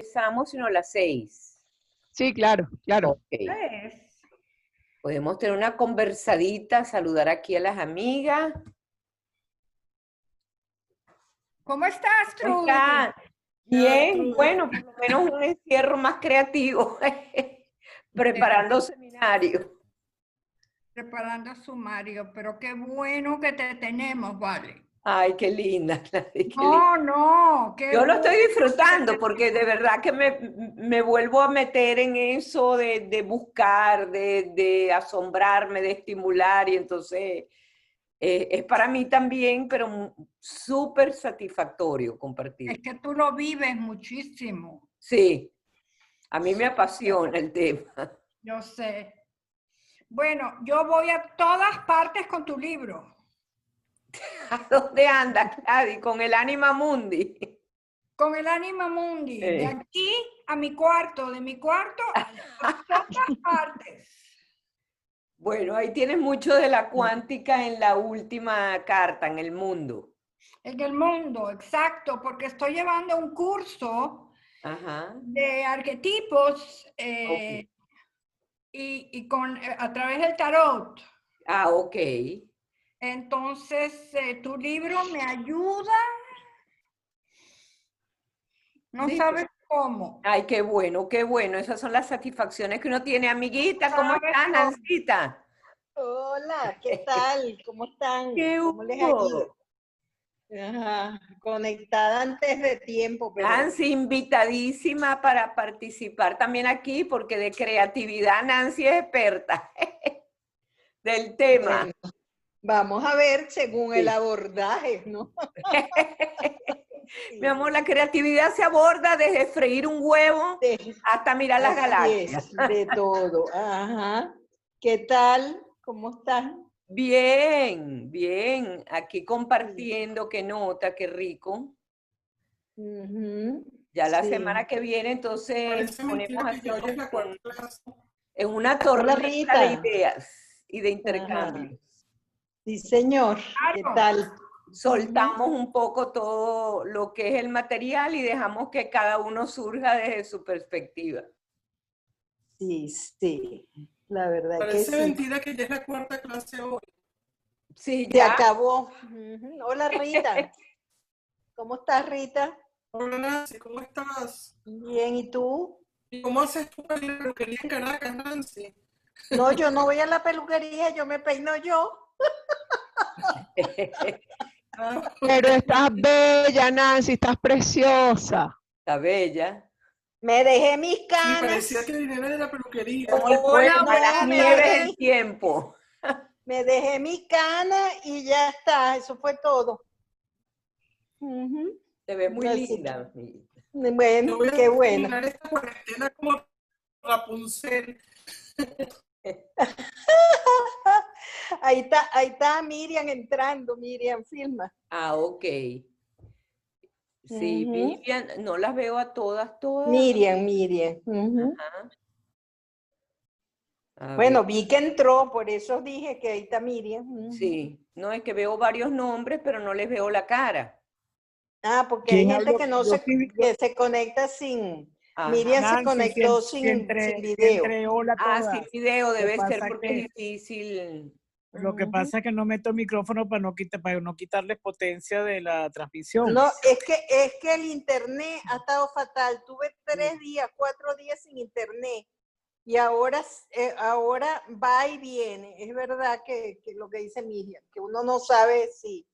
empezamos, sino a las 6. Sí, claro, claro. Ok. Podemos tener una conversadita, saludar aquí a las amigas. ¿Cómo estás, ¿Cómo Trudy? están? Bien, bueno, por lo menos un encierro más creativo, preparando seminario. Preparando sumario, pero qué bueno que te tenemos, vale. Ay, qué linda. Qué No, linda. no, qué Yo lo estoy bueno disfrutando que te porque de verdad que me vuelvo a meter en eso de buscar, de asombrarme, de estimular, y entonces es para mí también, pero súper satisfactorio compartir. Es que tú lo vives muchísimo. Sí, a mí me apasiona el tema. Yo sé. Bueno, yo voy a todas partes con tu libro. ¿A dónde andas, Clady? Con el Anima Mundi. Con el Anima Mundi. De aquí a mi cuarto, de mi cuarto a todas partes. Bueno, ahí tienes mucho de la cuántica en la última carta, en el mundo. En el mundo, exacto, porque estoy llevando un curso de arquetipos Okay. y a través del tarot. Ah, ok. Entonces, tu libro me ayuda, no Sí. sabes cómo. Ay, qué bueno, qué bueno. Esas son las satisfacciones que uno tiene. Amiguita, ¿cómo ¿Sabes estás, cómo? Nancita? Hola, ¿qué tal? ¿Cómo están? ¿Qué ¿Cómo les ha hubo? ido? Ajá, conectada antes de tiempo, pero Nancy, invitadísima para participar también aquí, porque de creatividad Nancy es experta del tema. bueno, vamos a ver según el Sí. abordaje, ¿no? Mi amor, la creatividad se aborda desde freír un huevo hasta mirar las Así galaxias. es, de todo. Ajá. ¿Qué tal? ¿Cómo están? Bien, bien. Aquí compartiendo, qué nota, qué rico. Ya la Sí. semana que viene, entonces, Parece ponemos mentira que ya así hoy es la cuarta clase. en una Hola, tormenta Rita. de ideas y de Ajá. intercambios. Sí, señor. ¿Qué Claro. tal? Soltamos un poco todo lo que es el material y dejamos que cada uno surja desde su perspectiva. Sí, sí. La verdad que Parece sí. mentira que ya es la cuarta clase hoy. Sí, Se ya. acabó. Hola, Rita. ¿Cómo estás, Rita? Hola Nancy, ¿cómo estás? Bien, ¿y tú? ¿Y cómo haces tú en la peluquería en Caracas, Nancy? No, yo no voy a la peluquería, yo me peino yo. Ah, Pero estás bella, Nancy, estás preciosa. Está bella. Me dejé mis sí, canas. parecía que viniera de la peluquería. Como el Hola, pueblo de las nieves Mari. del tiempo. Me dejé mis canas y ya está, eso fue todo. Te ve muy Así linda. que, Yo bueno, voy qué a bueno. terminar esta cuarentena como Rapunzel. Ahí está Miriam entrando, Miriam Filma. Ah, ok. Sí, Vivian, no las veo a todas. Miriam. Ajá. A Bueno, ver. vi que entró, por eso dije que ahí está Miriam. Sí, no, es que veo varios nombres, pero no les veo la cara. Ah, porque hay gente que no yo se conecta sin. Ajá. Miriam se Nancy, conectó si sin video. hola Ah, sí, todas. video Lo que debe ser pasa porque que, es difícil. lo que pasa es que no meto el micrófono para no quitarle potencia de la transmisión. No, es que el internet ha estado fatal. Tuve 3 días, 4 días sin internet. Y ahora va y viene. Es verdad que lo que dice Miriam, que uno no sabe si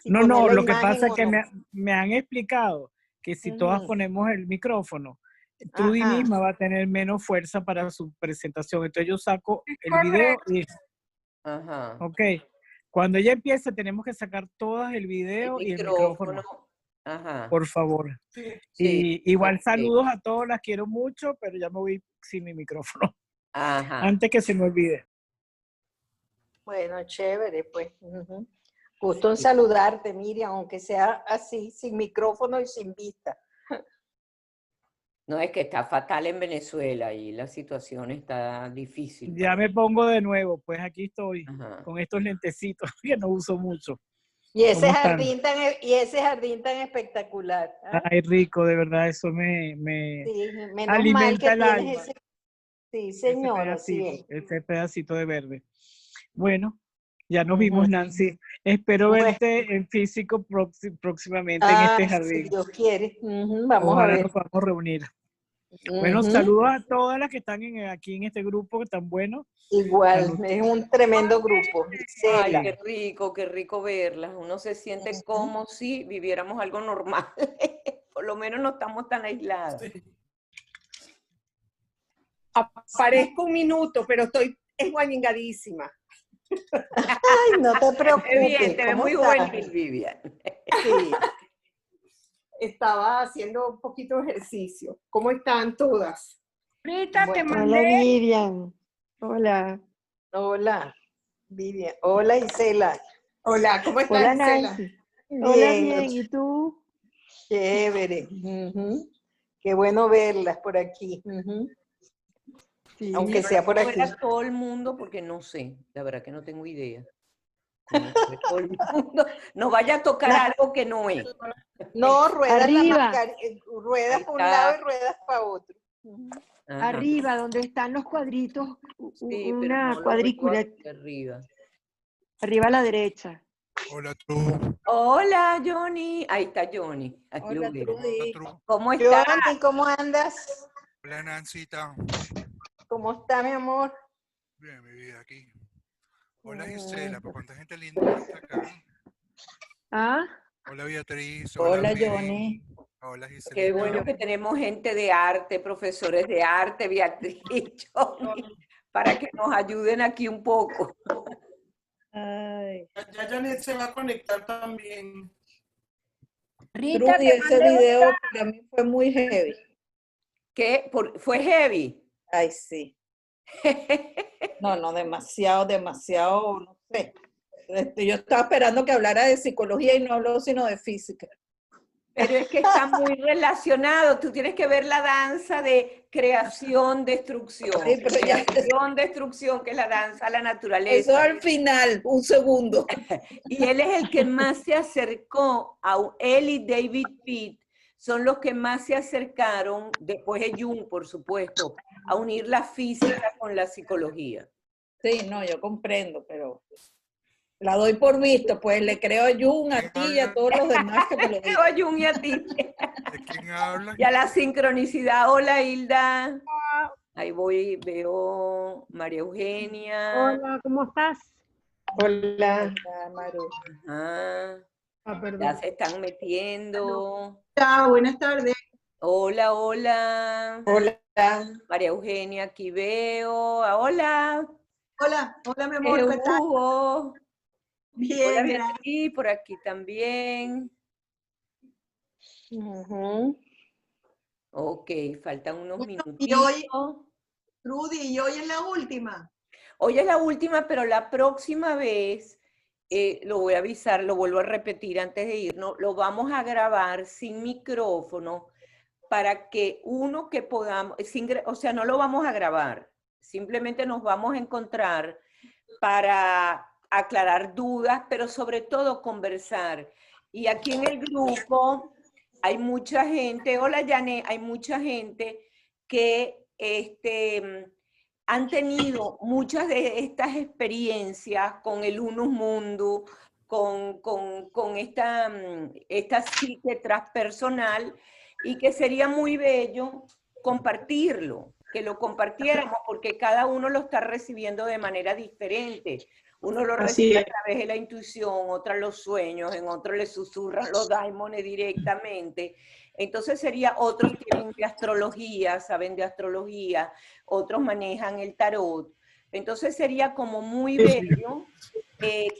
No, poner la lo que imagen pasa es o que no. me han explicado que si todas ponemos el micrófono, Trudy Ajá. misma va a tener menos fuerza para su presentación. Entonces yo saco Es el video correcto. y, Ajá. ok, cuando ella empiece tenemos que sacar todas el video y el micrófono, Ajá. por favor. Sí. Sí. Y igual Ok. saludos a todos, las quiero mucho, pero ya me voy sin mi micrófono, Ajá. antes que se me olvide. Bueno, chévere, pues. Gusto en saludarte, Miriam, aunque sea así, sin micrófono y sin vista. No, es que está fatal en Venezuela y la situación está difícil. Ya me pongo de nuevo, pues aquí estoy, Ajá. con estos lentecitos que no uso mucho. Y ese ¿Cómo están? jardín tan espectacular. ¿Ah? Ay, rico, de verdad, eso me Sí, menos mal alimenta que el tienes alma, ese. Sí, señor, así es. ese pedacito de verde. Bueno, ya nos Ujú. vimos, Nancy. Espero Bueno. verte en físico próximamente en este Si jardín. Dios quiere. Ujú, vamos a Ojalá ver. nos podamos reunir. Bueno, Ujú. saludos a todas las que están aquí en este grupo tan bueno. Igual, Salud. es un tremendo grupo. Ay, Isela. qué rico verlas. Uno se siente como si viviéramos algo normal. Por lo menos no estamos tan aisladas. Sí. Aparezco un minuto, pero estoy esguañingadísima. Ay, no te Te ves bien, preocupes. te ves ¿Cómo muy estás? juvenil, Vivian. Sí. Estaba haciendo un poquito de ejercicio. ¿Cómo están todas? Rita, te Bueno. mandé. Hola, Vivian. Hola. Hola, Vivian. Hola, Isela. Hola, ¿cómo estás, Hola, Gisela? Nancy. Hola, bien. Bien, ¿Y tú? chévere. Ujú. Qué bueno verlas por aquí. Ujú. Sí. Aunque sea por Quiero aquí. ver a todo el mundo porque no sé, la verdad que no tengo idea. Cómo se ve todo el mundo. No vaya a tocar algo que no es. No, ruedas Arriba. ruedas Ahí para un está. lado y ruedas para otro. Ajá. Arriba, donde están los cuadritos, Sí, pero una no lo veo cuadrícula aquí arriba. arriba a la derecha. Hola, Tru. Hola, Johnny. Ahí está Johnny. Ahí Hola, lo veo. Trudy. Tru. ¿Cómo está? Johnny, ¿cómo andas? Hola, Nancita. ¿Cómo está, mi amor? Bien, mi vida, aquí. Hola, Mm. Gisela. ¿Pero cuánta gente linda está acá? ¿Ah? Hola, Beatriz. Hola, Vivi. Johnny. Hola, Qué Giselita. bueno que tenemos gente de arte, profesores de arte, Beatriz, Johnny, para que nos ayuden aquí un poco. Ay. Ya Janet se va a conectar también. Rita, Trudy, te ese mandé un video para mí fue muy heavy. ¿Qué? ¿Fue heavy? Ay, sí. No, demasiado, no sé. Yo estaba esperando que hablara de psicología y no habló sino de física. Pero es que está muy relacionado. Tú tienes que ver la danza de creación, destrucción. Sí, pero ya- Creación, destrucción, que es la danza a la Eso naturaleza. al final, un segundo. Y él es el que más se acercó, él y David Pitt son los que más se acercaron, después de Jung, por supuesto, a unir la física con la psicología. Sí, no, yo comprendo, pero la doy por visto, pues le creo a Jung, a ti y a todos los demás que me lo Creo digan. a Jung y a ti. ¿De quién habla? Y a la sincronicidad. Hola, Hilda. Ahí voy, veo María Eugenia. Hola, ¿cómo estás? Hola. Ah, Maru. Ajá. Ah, perdón. Ya se están metiendo. Chao, buenas tardes. Hola, hola. Hola. María Eugenia, aquí veo. Hola. Hola, mi amor, ¿qué tal? Hugo. Hola, Bien, gracias. Beatriz, por aquí también. Ujú. Ok, faltan unos minutitos. y hoy- Trudy, y hoy es la última. Hoy es la última, pero la próxima vez, lo voy a avisar, lo vuelvo a repetir antes de irnos, lo vamos a grabar sin micrófono para que uno que podamos, o sea, no lo vamos a grabar, simplemente nos vamos a encontrar para aclarar dudas, pero sobre todo conversar. Y aquí en el grupo hay mucha gente, hola Janet, hay mucha gente que han tenido muchas de estas experiencias con el unus mundus, con esta psique transpersonal, y que sería muy bello compartirlo, que lo compartiéramos, porque cada uno lo está recibiendo de manera diferente. Uno lo recibe a través de la intuición, otros los sueños, en otros le susurran los daimones directamente. Entonces sería, otros tienen de astrología, saben de astrología, otros manejan el tarot. Entonces sería como muy bello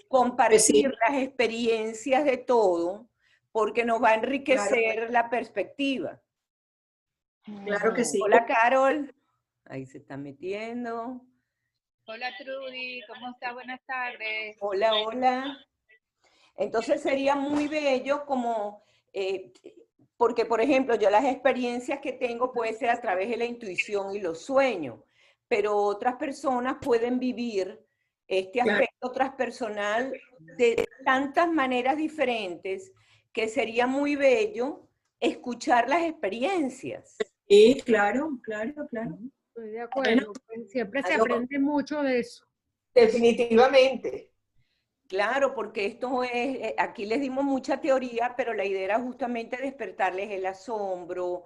compartir las experiencias de todo, porque nos va a enriquecer la perspectiva. Claro que sí. Hola, Carol. Ahí se está metiendo. Hola Trudy, ¿cómo estás? Buenas tardes. Hola, hola. Entonces sería muy bello como, porque por ejemplo, yo las experiencias que tengo puede ser a través de la intuición y los sueños, pero otras personas pueden vivir este aspecto transpersonal de tantas maneras diferentes que sería muy bello escuchar las experiencias. Sí, claro, claro, claro. Estoy de acuerdo. Pues siempre se aprende mucho de eso. Definitivamente. Claro, porque esto es, aquí les dimos mucha teoría, pero la idea era justamente despertarles el asombro,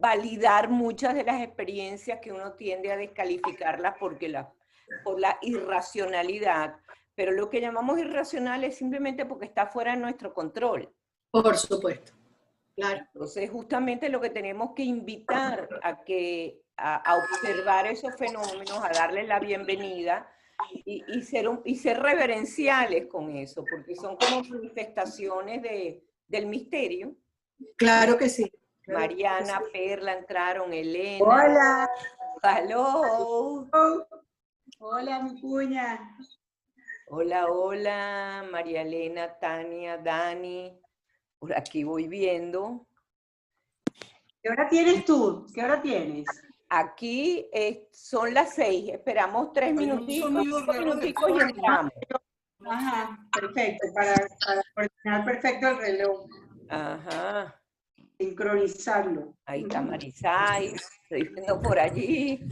validar muchas de las experiencias que uno tiende a descalificarlas por la irracionalidad, pero lo que llamamos irracional es simplemente porque está fuera de nuestro control. Por supuesto, claro. Entonces, justamente lo que tenemos que invitar a observar esos fenómenos, a darles la bienvenida, y ser reverenciales con eso, porque son como manifestaciones del misterio. Claro que sí. Claro Mariana, que sí. Perla entraron, Elena. Hola. Hello. Hola, mi cuña. Hola, hola, María Elena, Tania, Dani. Por aquí voy viendo. ¿Qué hora tienes tú? ¿Qué hora tienes? Aquí son las 6, esperamos 3 minuticos, 5 minuticos y entramos. Ajá, perfecto, para coordinar perfecto el reloj. Ajá. Sincronizarlo. Ahí está Marisay, estoy viendo por allí.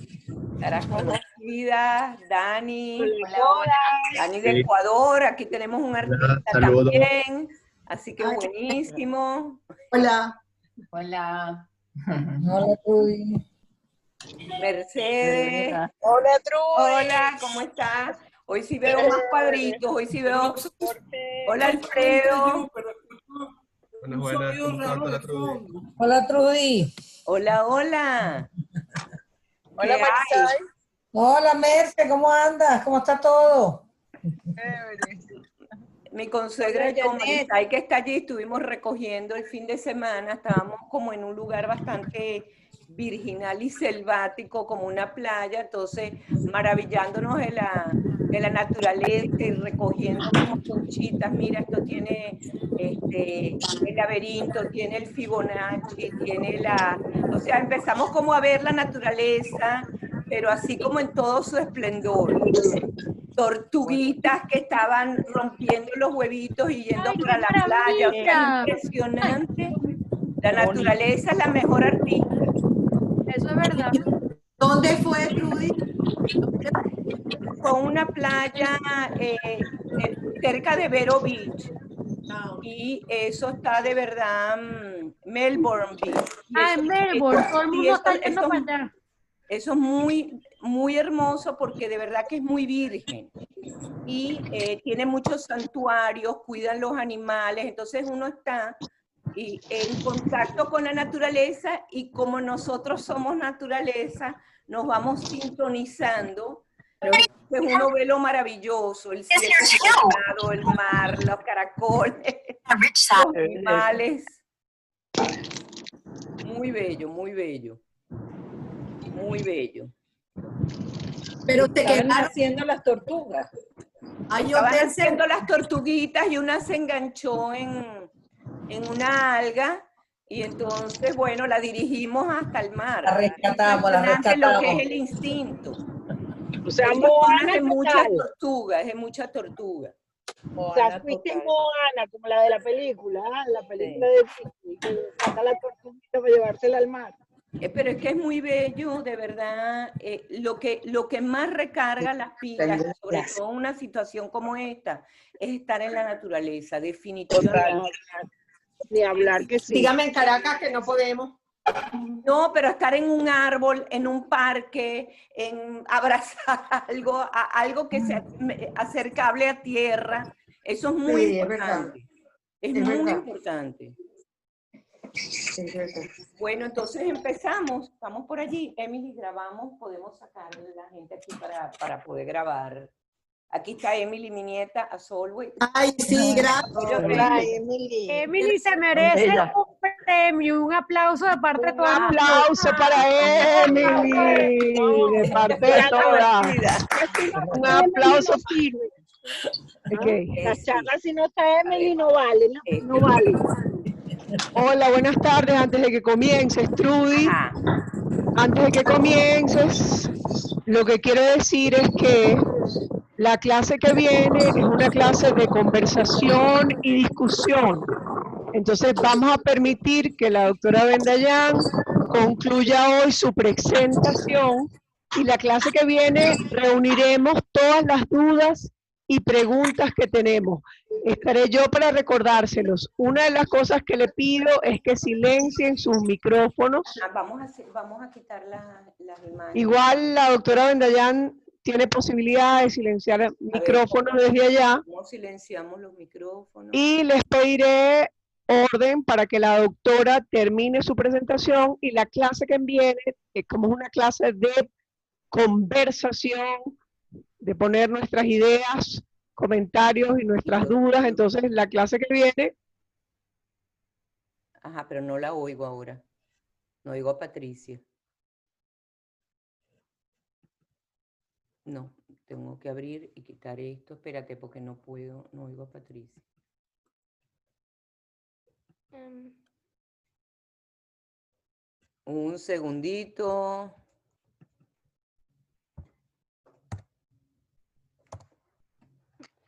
Caras conocidas, Dani. Hola. Dani de Ecuador, aquí tenemos un artista también. Así que buenísimo. Hola. Hola. Hola, Trudy. Mercedes. Hola, Trudy. Hola, ¿cómo estás? Hoy sí veo más cuadritos, hoy sí veo... Hola, Alfredo. Buenas, ¿cómo estás? Hola, Trudy. Hola, Trudy. Hola, hola. Hola, Marisay. Hola, Merce, ¿cómo andas? ¿Cómo está todo? Mi consuegra Hola, y yo, Janet. Marisay, que está allí, estuvimos recogiendo el fin de semana, estábamos como en un lugar bastante virginal y selvático, como una playa, entonces maravillándonos de la naturaleza y recogiendo como conchitas. Mira, esto tiene el laberinto, tiene el Fibonacci, tiene o sea, empezamos como a ver la naturaleza, pero así como en todo su esplendor. Tortuguitas que estaban rompiendo los huevitos y yendo ¡Ay, para qué la playa. O sea, maravilla! es impresionante. La naturaleza es la mejor artista. Eso es verdad. ¿Dónde fue, Trudy? Fue una playa cerca de Vero Beach. Y eso está de verdad, Melbourne Beach. En Melbourne, todo el mundo está yendo para allá. Eso es muy, muy hermoso porque de verdad que es muy virgen. Y tiene muchos santuarios, cuidan los animales, entonces uno está en contacto con la naturaleza y como nosotros somos naturaleza, nos vamos sintonizando. Entonces uno ve lo maravilloso, el cielo estrellado, el mar, los caracoles, los animales. Muy bello, muy bello. Muy bello. Pero te Estaban quedaron haciendo las tortugas. Estaban haciendo las tortuguitas y una se enganchó en una alga y entonces, bueno, la dirigimos hasta el mar. La rescatamos, la Impresionante lo que rescatamos. es el instinto. O sea, Ellos Moana son de muchas total. tortugas, es de mucha tortuga. O sea, fuiste Moana, como la de la película, la película de Disney, que saca la tortuguita para llevársela al mar. Pero es que es muy bello, de verdad. Lo que más recarga las pilas, sobre todo en una situación como esta, es estar en la naturaleza, definitivamente. Ni hablar que sí. Dígame en Caracas que no podemos. No, pero estar en un árbol, en un parque, en abrazar algo que sea acercable a tierra, eso es muy importante. Es muy importante. Bueno, entonces empezamos, estamos por allí. Emily, grabamos, podemos sacar a la gente aquí para poder grabar. Aquí está Emily, mi nieta, as always. Ay, sí, gracias. Hola, Emily. Emily se merece un premio, un aplauso de parte de Un todas. aplauso para Emily, de parte de todas. Un aplauso firme. La charla, si no está Emily, no vale, no vale. Hola, buenas tardes. Antes de que comiences, Trudy, antes de que comiences, lo que quiero decir es que La clase que viene es una clase de conversación y discusión. Entonces vamos a permitir que la doctora Bendayan concluya hoy su presentación y la clase que viene reuniremos todas las dudas y preguntas que tenemos. Estaré yo para recordárselos. Una de las cosas que le pido es que silencien sus micrófonos. Vamos a quitar las imágenes. Igual la doctora Bendayan tiene posibilidad de silenciar micrófonos desde allá. ¿Cómo silenciamos los micrófonos? Y les pediré orden para que la doctora termine su presentación y la clase que viene, como es una clase de conversación, de poner nuestras ideas, comentarios y nuestras dudas, entonces la clase que viene... Ajá, pero no la oigo ahora. No oigo a Patricia. No, tengo que abrir y quitar esto. Espérate, porque no puedo, no oigo a Patricia. Un segundito.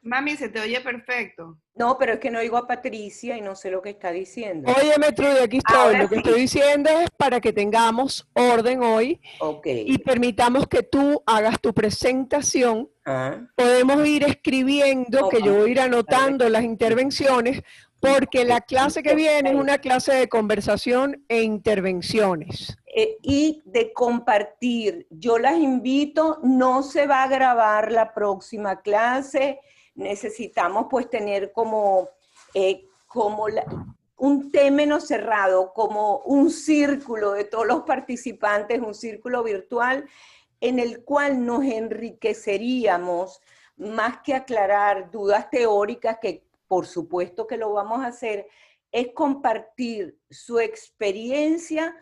Mami, se te oye perfecto. No, pero es que no oigo a Patricia y no sé lo que está diciendo. Óyeme, Trudy, aquí estoy. Ahora Lo que sí. estoy diciendo es para que tengamos orden hoy y permitamos que tú hagas tu presentación. Podemos ir escribiendo, que yo voy a ir anotando las intervenciones, porque la clase que viene es una clase de conversación e intervenciones. Y de compartir. Yo las invito, no se va a grabar la próxima clase. Necesitamos pues tener como un tema cerrado, como un círculo de todos los participantes, un círculo virtual en el cual nos enriqueceríamos más que aclarar dudas teóricas, que por supuesto que lo vamos a hacer, es compartir su experiencia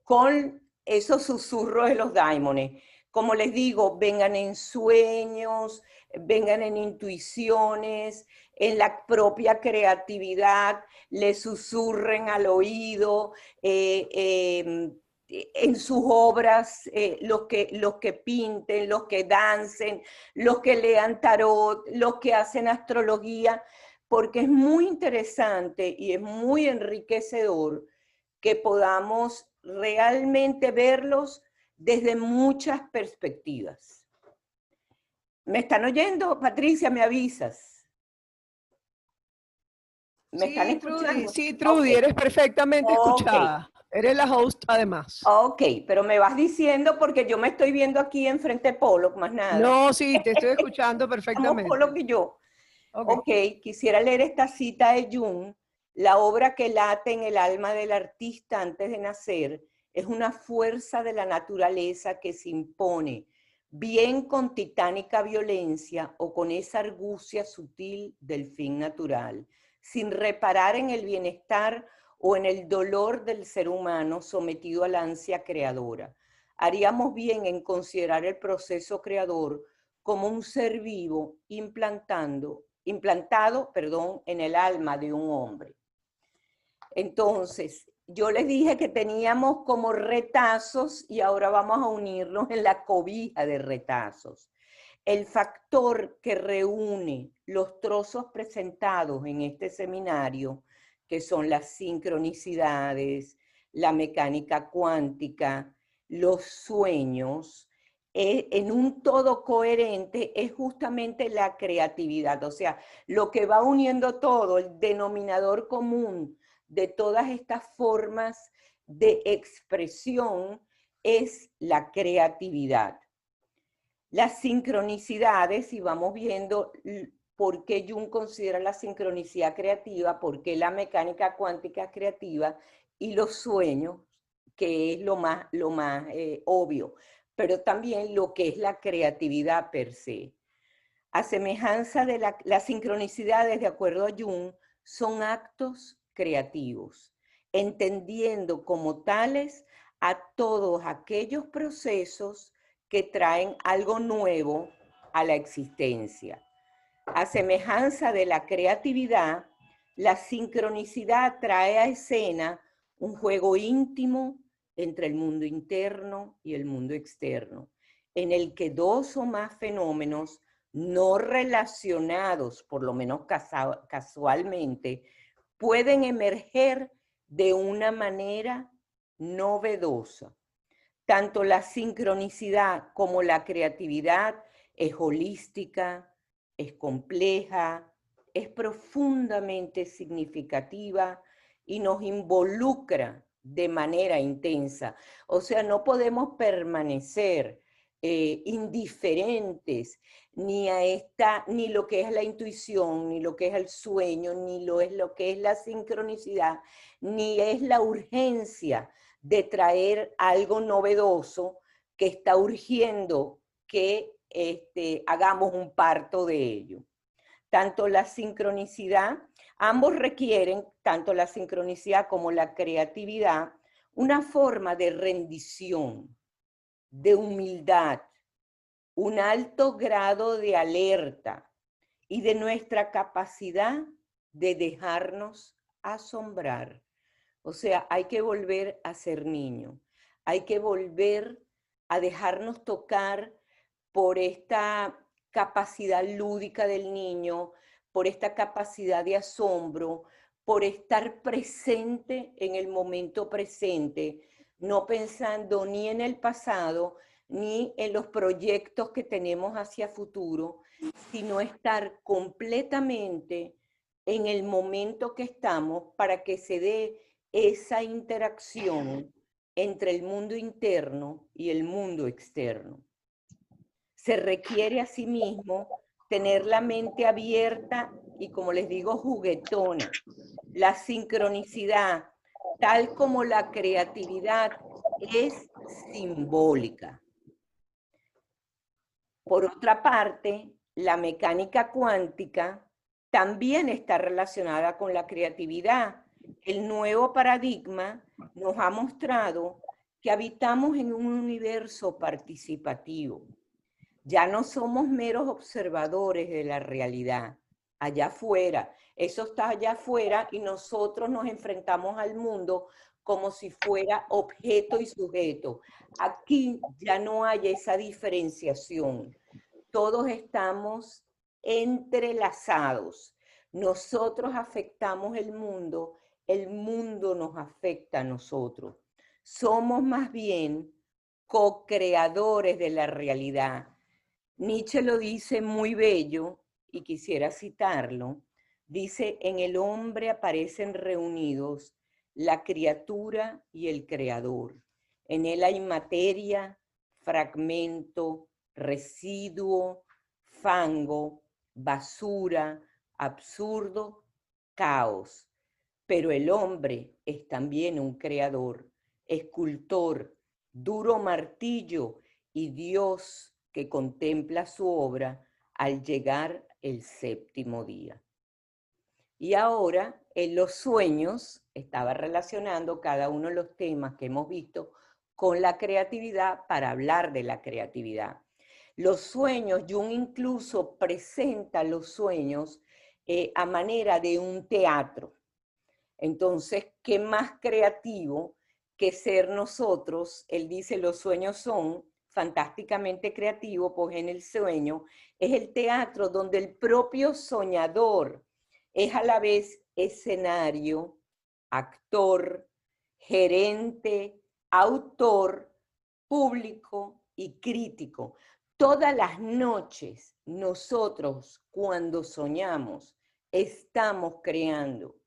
con esos susurros de los daimones. Como les digo, vengan en sueños, vengan en intuiciones, en la propia creatividad, les susurren al oído, en sus obras, los que pinten, los que dancen, los que lean tarot, los que hacen astrología, porque es muy interesante y es muy enriquecedor que podamos realmente verlos desde muchas perspectivas. ¿Me están oyendo? Patricia, ¿me avisas? ¿Me están escuchando? Sí, Trudy, eres perfectamente escuchada. Eres la host, además. Ok, pero me vas diciendo porque yo me estoy viendo aquí enfrente de Pollock, más nada. No, sí, te estoy escuchando perfectamente. Como Pollock y yo. Ok, quisiera leer esta cita de Jung. La obra que late en el alma del artista antes de nacer es una fuerza de la naturaleza que se impone, bien con titánica violencia o con esa argucia sutil del fin natural, sin reparar en el bienestar o en el dolor del ser humano sometido a la ansia creadora. Haríamos bien en considerar el proceso creador como un ser vivo implantado en el alma de un hombre. Entonces, yo les dije que teníamos como retazos y ahora vamos a unirnos en la cobija de retazos. El factor que reúne los trozos presentados en este seminario, que son las sincronicidades, la mecánica cuántica, los sueños, en un todo coherente es justamente la creatividad. O sea, lo que va uniendo todo, el denominador común de todas estas formas de expresión es la creatividad. Las sincronicidades, y vamos viendo por qué Jung considera la sincronicidad creativa, por qué la mecánica cuántica creativa, y los sueños, que es lo más obvio, pero también lo que es la creatividad per se. A semejanza de las sincronicidades, de acuerdo a Jung, son actos creativos, entendiendo como tales a todos aquellos procesos que traen algo nuevo a la existencia. A semejanza de la creatividad, la sincronicidad trae a escena un juego íntimo entre el mundo interno y el mundo externo, en el que dos o más fenómenos no relacionados, por lo menos casualmente, pueden emerger de una manera novedosa. Tanto la sincronicidad como la creatividad es holística, es compleja, es profundamente significativa y nos involucra de manera intensa. O sea, no podemos permanecer indiferentes ni lo que es la intuición, ni lo que es el sueño, ni lo que es la sincronicidad, ni es la urgencia de traer algo novedoso que está urgiendo que hagamos un parto de ello. Tanto la sincronicidad, ambos requieren, tanto la sincronicidad como la creatividad, una forma de rendición, de humildad, un alto grado de alerta y de nuestra capacidad de dejarnos asombrar. O sea, hay que volver a ser niño, hay que volver a dejarnos tocar por esta capacidad lúdica del niño, por esta capacidad de asombro, por estar presente en el momento presente, no pensando ni en el pasado, ni en los proyectos que tenemos hacia futuro, sino estar completamente en el momento que estamos para que se dé esa interacción entre el mundo interno y el mundo externo. Se requiere asimismo tener la mente abierta y, como les digo, juguetona. La sincronicidad, tal como la creatividad, es simbólica. Por otra parte, la mecánica cuántica también está relacionada con la creatividad. El nuevo paradigma nos ha mostrado que habitamos en un universo participativo. Ya no somos meros observadores de la realidad, allá afuera. Eso está allá afuera y nosotros nos enfrentamos al mundo como si fuera objeto y sujeto. Aquí ya no hay esa diferenciación. Todos estamos entrelazados. Nosotros afectamos el mundo nos afecta a nosotros. Somos más bien co-creadores de la realidad. Nietzsche lo dice muy bello y quisiera citarlo. Dice, en el hombre aparecen reunidos la criatura y el creador. En él hay materia, fragmento, residuo, fango, basura, absurdo, caos. Pero el hombre es también un creador, escultor, duro martillo y Dios que contempla su obra al llegar el séptimo día. Y ahora, en los sueños, estaba relacionando cada uno de los temas que hemos visto con la creatividad para hablar de la creatividad. Los sueños, Jung incluso presenta los sueños a manera de un teatro. Entonces, ¿qué más creativo que ser nosotros? Él dice, los sueños son fantásticamente creativos, pues en el sueño es el teatro donde el propio soñador es a la vez escenario, actor, gerente, autor, público y crítico. Todas las noches nosotros, cuando soñamos, estamos creando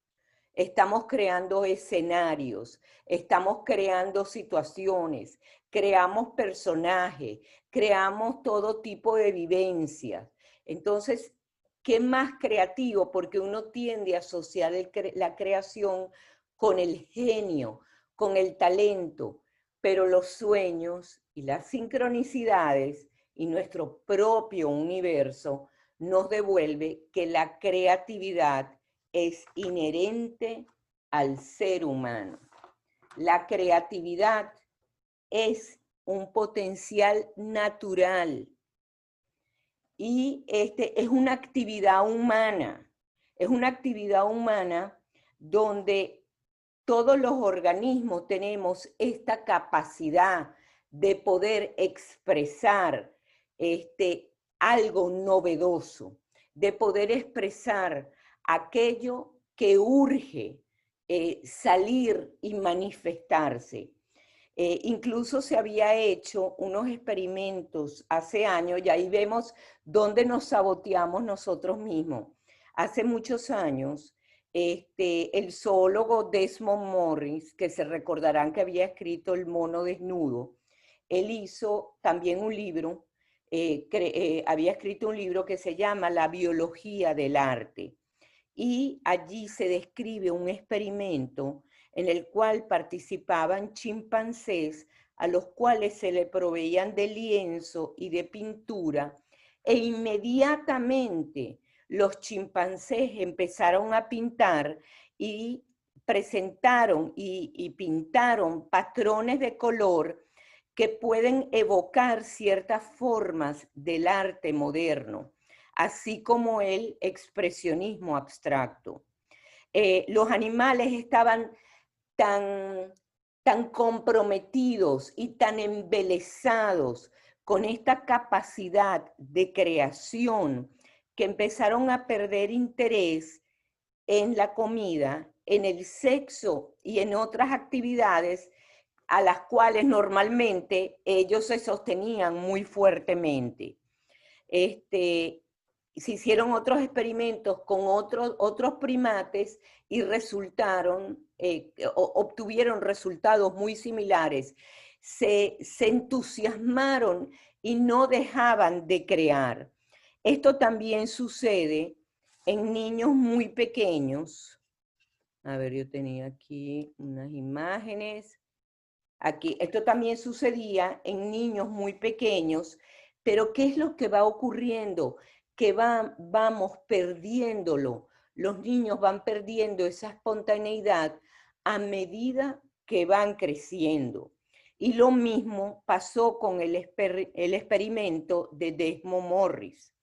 escenarios, estamos creando situaciones, creamos personajes, creamos todo tipo de vivencias. Entonces, ¿qué más creativo? Porque uno tiende a asociar la creación con el genio, con el talento, pero los sueños y las sincronicidades y nuestro propio universo nos devuelve que la creatividad es inherente al ser humano. La creatividad es un potencial natural y es una actividad humana. Es una actividad humana donde todos los organismos tenemos esta capacidad de poder expresar algo novedoso, de poder expresar aquello que urge salir y manifestarse. Incluso se había hecho unos experimentos hace años, y ahí vemos dónde nos saboteamos nosotros mismos. Hace muchos años, el zoólogo Desmond Morris, que se recordarán que había escrito El mono desnudo, él hizo también un libro, había escrito un libro que se llama La biología del arte. Y allí se describe un experimento en el cual participaban chimpancés a los cuales se le proveían de lienzo y de pintura, e inmediatamente los chimpancés empezaron a pintar y presentaron y pintaron patrones de color que pueden evocar ciertas formas del arte moderno, así como el expresionismo abstracto. Los animales estaban tan comprometidos y tan embelesados con esta capacidad de creación que empezaron a perder interés en la comida, en el sexo y en otras actividades a las cuales normalmente ellos se sostenían muy fuertemente. Se hicieron otros experimentos con otros primates y obtuvieron resultados muy similares. Se entusiasmaron y no dejaban de crear. Esto también sucede en niños muy pequeños. A ver, yo tenía aquí unas imágenes. Aquí, esto también sucedía en niños muy pequeños, pero ¿qué es lo que va ocurriendo? Que vamos perdiéndolo. Los niños van perdiendo esa espontaneidad a medida que van creciendo. Y lo mismo pasó con el experimento de Desmond Morris.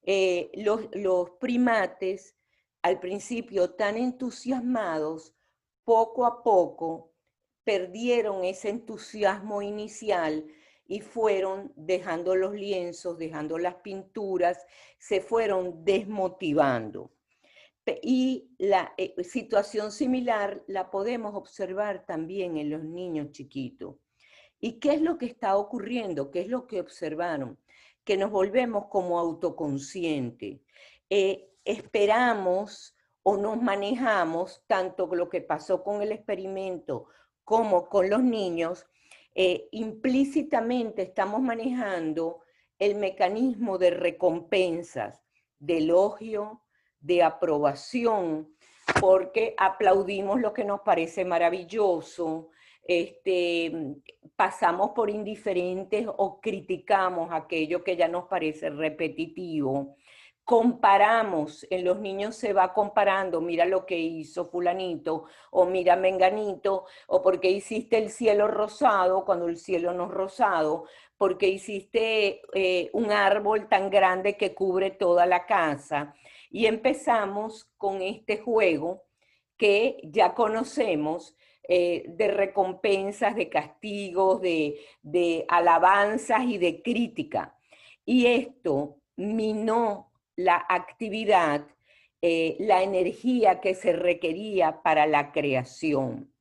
Los primates, al principio tan entusiasmados, poco a poco perdieron ese entusiasmo inicial y fueron dejando los lienzos, dejando las pinturas, se fueron desmotivando. Y la situación similar la podemos observar también en los niños chiquitos. ¿Y qué es lo que está ocurriendo? ¿Qué es lo que observaron? Que nos volvemos como autoconscientes. Esperamos o nos manejamos, tanto lo que pasó con el experimento como con los niños, implícitamente estamos manejando el mecanismo de recompensas, de elogio, de aprobación, porque aplaudimos lo que nos parece maravilloso, pasamos por indiferentes o criticamos aquello que ya nos parece repetitivo, comparamos, en los niños se va comparando, mira lo que hizo fulanito, o mira menganito, o porque hiciste el cielo rosado cuando el cielo no es rosado, porque hiciste un árbol tan grande que cubre toda la casa. Y empezamos con este juego que ya conocemos, de recompensas, de castigos, de alabanzas y de crítica. Y esto minó la actividad, la energía que se requería para la creación.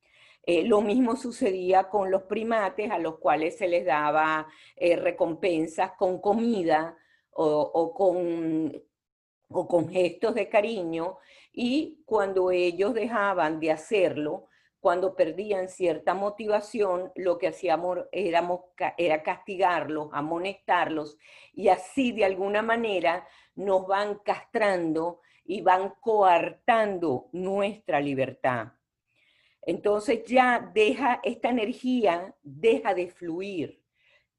Lo mismo sucedía con los primates, a los cuales se les daba recompensas con comida o con gestos de cariño, y cuando ellos dejaban de hacerlo, cuando perdían cierta motivación, lo que hacíamos era castigarlos, amonestarlos, y así de alguna manera nos van castrando y van coartando nuestra libertad. Entonces ya esta energía deja de fluir.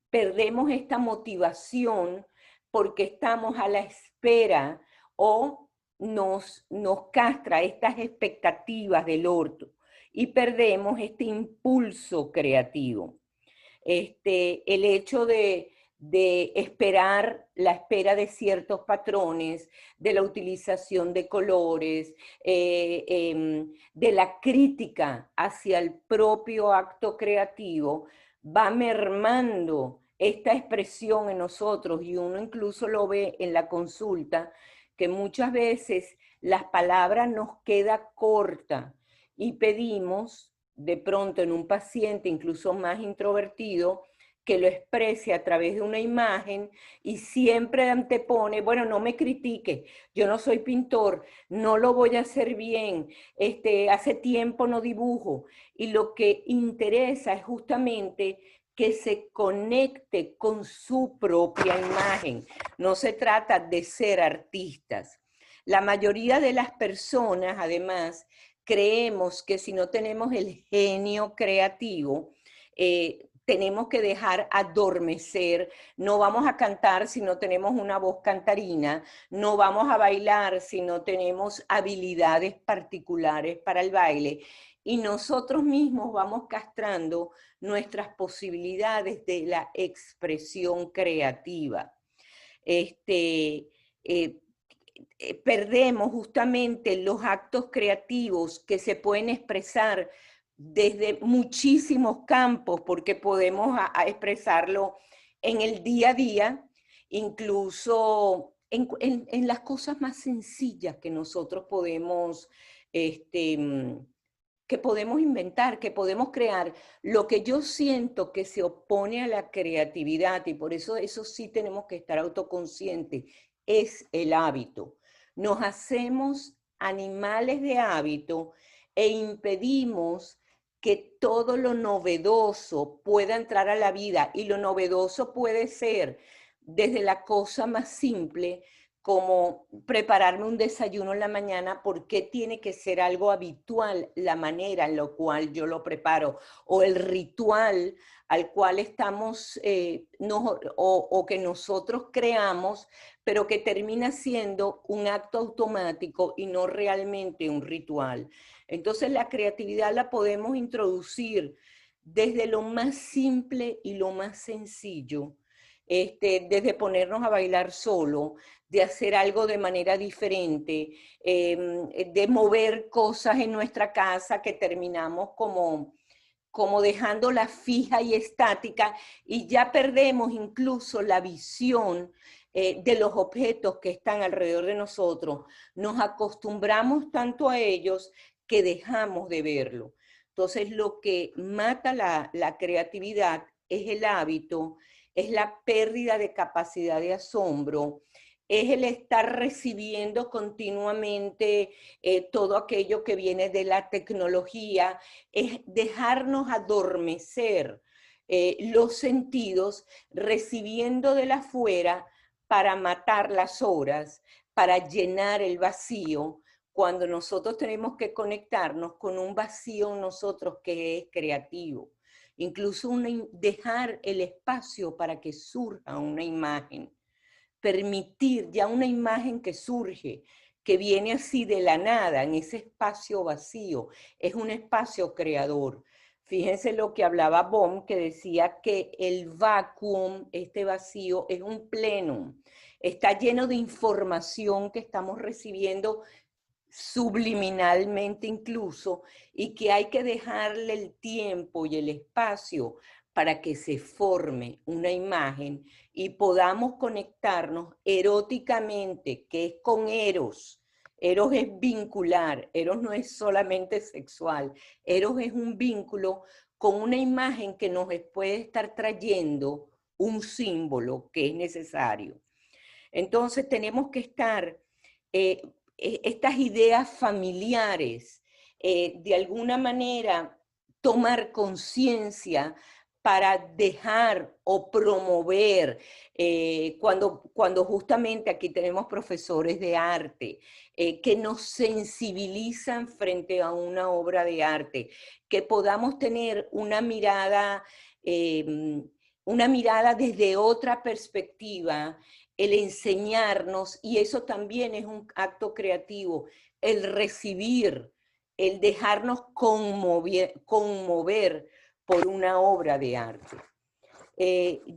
Perdemos esta motivación porque estamos a la espera o nos castra estas expectativas del orto y perdemos este impulso creativo. El hecho de esperar, la espera de ciertos patrones, de la utilización de colores, de la crítica hacia el propio acto creativo, va mermando esta expresión en nosotros, y uno incluso lo ve en la consulta, que muchas veces las palabras nos queda corta y pedimos de pronto en un paciente incluso más introvertido que lo exprese a través de una imagen y siempre antepone, bueno, no me critique, yo no soy pintor, no lo voy a hacer bien, hace tiempo no dibujo. Y lo que interesa es justamente que se conecte con su propia imagen. No se trata de ser artistas. La mayoría de las personas, además, creemos que si no tenemos el genio creativo, tenemos que dejar adormecer, no vamos a cantar si no tenemos una voz cantarina, no vamos a bailar si no tenemos habilidades particulares para el baile, y nosotros mismos vamos castrando nuestras posibilidades de la expresión creativa. Perdemos justamente los actos creativos que se pueden expresar desde muchísimos campos, porque podemos expresarlo en el día a día, incluso en las cosas más sencillas que nosotros podemos, que podemos inventar, que podemos crear. Lo que yo siento que se opone a la creatividad, y por eso sí tenemos que estar autoconscientes, es el hábito. Nos hacemos animales de hábito e impedimos que todo lo novedoso pueda entrar a la vida, y lo novedoso puede ser desde la cosa más simple como prepararme un desayuno en la mañana, porque tiene que ser algo habitual la manera en la cual yo lo preparo, o el ritual al cual estamos, o que nosotros creamos, pero que termina siendo un acto automático y no realmente un ritual. Entonces la creatividad la podemos introducir desde lo más simple y lo más sencillo, desde ponernos a bailar solo, de hacer algo de manera diferente, de mover cosas en nuestra casa que terminamos como dejándola fija y estática, y ya perdemos incluso la visión de los objetos que están alrededor de nosotros. Nos acostumbramos tanto a ellos que dejamos de verlo. Entonces, lo que mata la creatividad es el hábito, es la pérdida de capacidad de asombro, es el estar recibiendo continuamente todo aquello que viene de la tecnología, es dejarnos adormecer los sentidos, recibiendo de la afuera para matar las horas, para llenar el vacío, cuando nosotros tenemos que conectarnos con un vacío en nosotros que es creativo. Incluso dejar el espacio para que surja una imagen. Permitir ya una imagen que surge, que viene así de la nada, en ese espacio vacío, es un espacio creador. Fíjense lo que hablaba Bohm, que decía que el vacuum, este vacío, es un plenum. Está lleno de información que estamos recibiendo subliminalmente incluso, y que hay que dejarle el tiempo y el espacio para que se forme una imagen y podamos conectarnos eróticamente, que es con Eros. Eros es vincular, Eros no es solamente sexual, Eros es un vínculo con una imagen que nos puede estar trayendo un símbolo que es necesario. Entonces tenemos que estar, estas ideas familiares, de alguna manera tomar conciencia para dejar o promover, cuando justamente aquí tenemos profesores de arte, que nos sensibilizan frente a una obra de arte, que podamos tener una mirada desde otra perspectiva, el enseñarnos, y eso también es un acto creativo, el recibir, el dejarnos conmover por una obra de arte.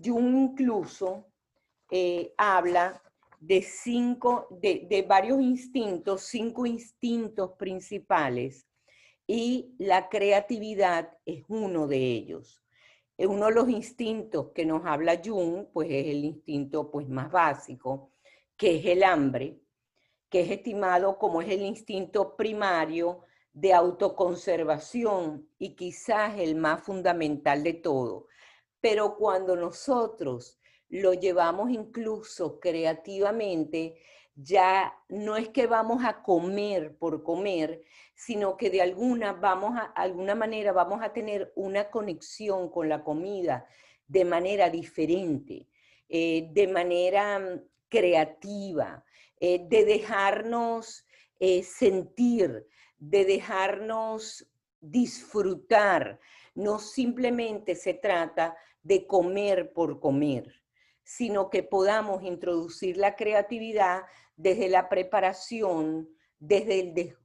Jung incluso habla de varios instintos, 5 instintos principales, y la creatividad es uno de ellos. Uno de los instintos que nos habla Jung, pues es el instinto pues, más básico, que es el hambre, que es estimado como es el instinto primario de autoconservación y quizás el más fundamental de todo. Pero cuando nosotros lo llevamos incluso creativamente, ya no es que vamos a comer por comer, sino que de alguna manera vamos a tener una conexión con la comida de manera diferente, de manera creativa, de dejarnos sentir, de dejarnos disfrutar. No simplemente se trata de comer por comer, sino que podamos introducir la creatividad desde la preparación, desde el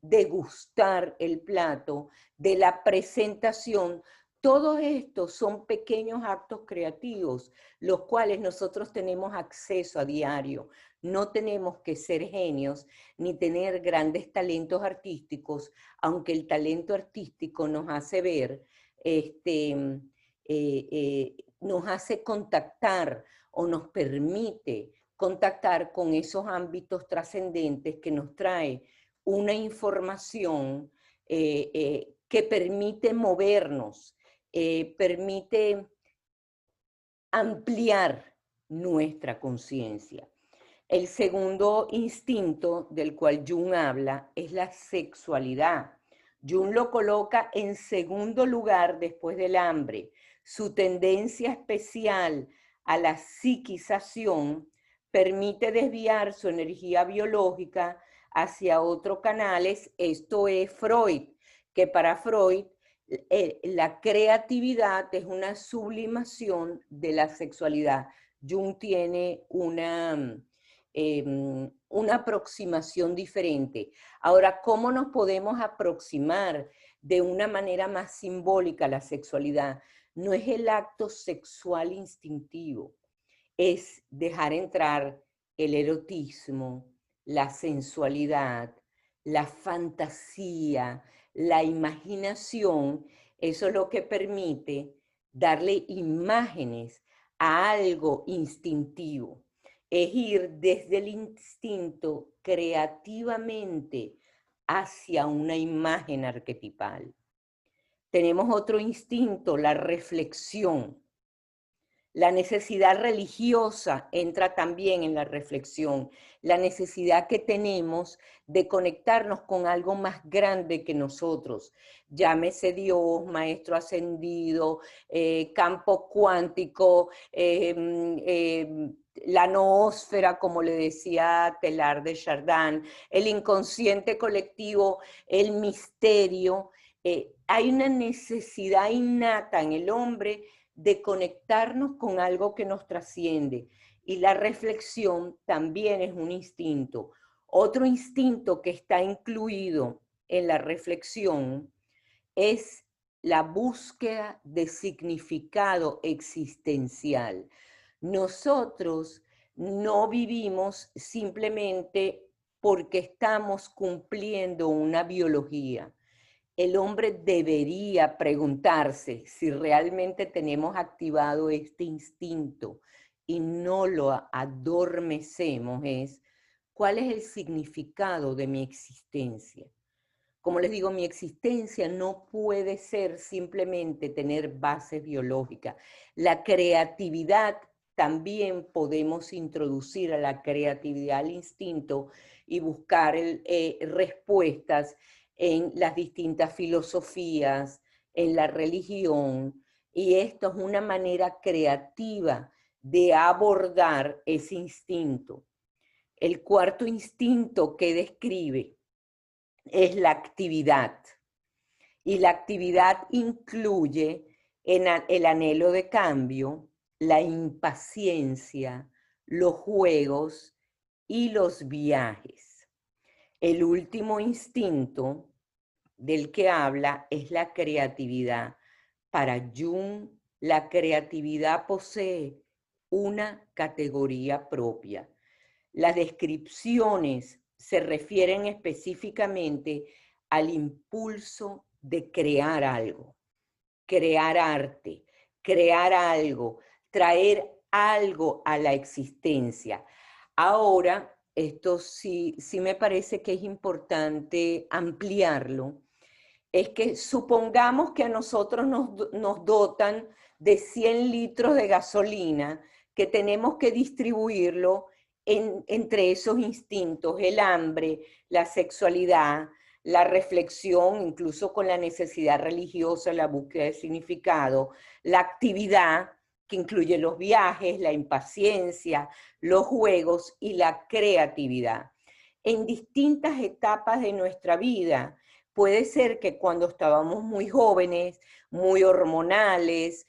degustar el plato, de la presentación. Todos estos son pequeños actos creativos, los cuales nosotros tenemos acceso a diario. No tenemos que ser genios ni tener grandes talentos artísticos, aunque el talento artístico nos hace ver, nos hace contactar o nos permite contactar con esos ámbitos trascendentes que nos trae una información que permite movernos, permite ampliar nuestra conciencia. El segundo instinto del cual Jung habla es la sexualidad. Jung lo coloca en segundo lugar después del hambre. Su tendencia especial a la psiquización permite desviar su energía biológica hacia otros canales. Esto es Freud, que para Freud la creatividad es una sublimación de la sexualidad. Jung tiene una aproximación diferente. Ahora, ¿cómo nos podemos aproximar de una manera más simbólica a la sexualidad? No es el acto sexual instintivo, es dejar entrar el erotismo, la sensualidad, la fantasía, la imaginación. Eso es lo que permite darle imágenes a algo instintivo. Es ir desde el instinto creativamente hacia una imagen arquetipal. Tenemos otro instinto, la reflexión. La necesidad religiosa entra también en la reflexión. La necesidad que tenemos de conectarnos con algo más grande que nosotros. Llámese Dios, maestro ascendido, campo cuántico, la noósfera, como le decía Teilhard de Chardin, el inconsciente colectivo, el misterio. Hay una necesidad innata en el hombre de conectarnos con algo que nos trasciende. Y la reflexión también es un instinto. Otro instinto que está incluido en la reflexión es la búsqueda de significado existencial. Nosotros no vivimos simplemente porque estamos cumpliendo una biología. El hombre debería preguntarse si realmente tenemos activado este instinto y no lo adormecemos, es ¿cuál es el significado de mi existencia? Como les digo, mi existencia no puede ser simplemente tener bases biológicas. La creatividad también podemos introducir a la creatividad, al instinto y buscar respuestas en las distintas filosofías, en la religión, y esto es una manera creativa de abordar ese instinto. El cuarto instinto que describe es la actividad, y la actividad incluye el anhelo de cambio, la impaciencia, los juegos y los viajes. El último instinto del que habla es la creatividad. Para Jung, la creatividad posee una categoría propia. Las descripciones se refieren específicamente al impulso de crear algo, crear arte, crear algo, traer algo a la existencia. Ahora, esto sí me parece que es importante ampliarlo, es que supongamos que a nosotros nos dotan de 100 litros de gasolina, que tenemos que distribuirlo entre esos instintos, el hambre, la sexualidad, la reflexión, incluso con la necesidad religiosa, la búsqueda de significado, la actividad, que incluye los viajes, la impaciencia, los juegos y la creatividad. En distintas etapas de nuestra vida, puede ser que cuando estábamos muy jóvenes, muy hormonales,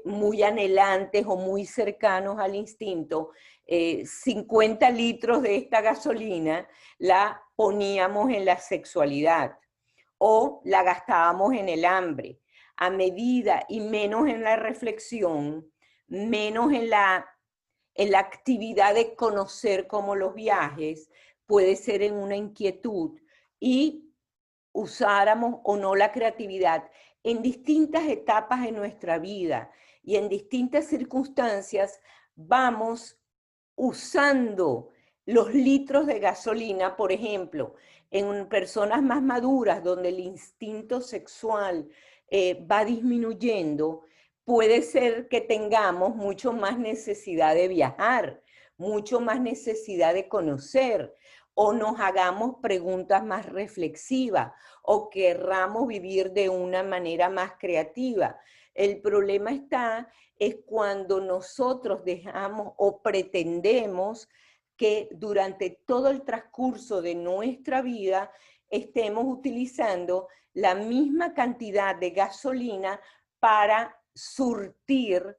muy anhelantes o muy cercanos al instinto, 50 litros de esta gasolina la poníamos en la sexualidad o la gastábamos en el hambre. A medida y menos en la reflexión, menos en la actividad de conocer, como los viajes, puede ser en una inquietud, y usáramos o no la creatividad en distintas etapas de nuestra vida y en distintas circunstancias, vamos usando los litros de gasolina, por ejemplo, en personas más maduras donde el instinto sexual va disminuyendo, puede ser que tengamos mucho más necesidad de viajar, mucho más necesidad de conocer, o nos hagamos preguntas más reflexivas, o querramos vivir de una manera más creativa. El problema es cuando nosotros dejamos o pretendemos que durante todo el transcurso de nuestra vida estemos utilizando la misma cantidad de gasolina para surtir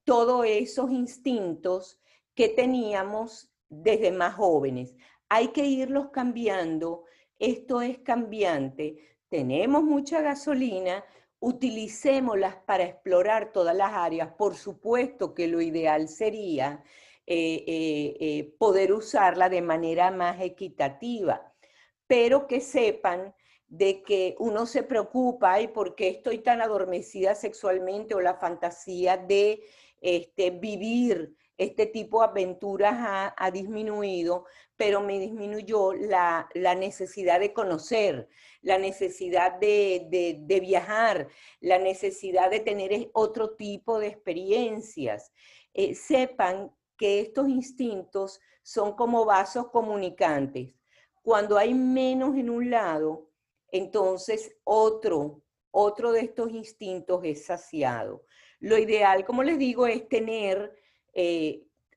todos esos instintos que teníamos desde más jóvenes. Hay que irlos cambiando, esto es cambiante. Tenemos mucha gasolina, utilicémoslas para explorar todas las áreas. Por supuesto que lo ideal sería poder usarla de manera más equitativa, pero que sepan de que uno se preocupa, ¿y por qué estoy tan adormecida sexualmente? O la fantasía de vivir este tipo de aventuras ha disminuido, pero me disminuyó la necesidad de conocer, la necesidad de viajar, la necesidad de tener otro tipo de experiencias. Sepan que estos instintos son como vasos comunicantes. Cuando hay menos en un lado, entonces otro de estos instintos es saciado. Lo ideal, como les digo, es tener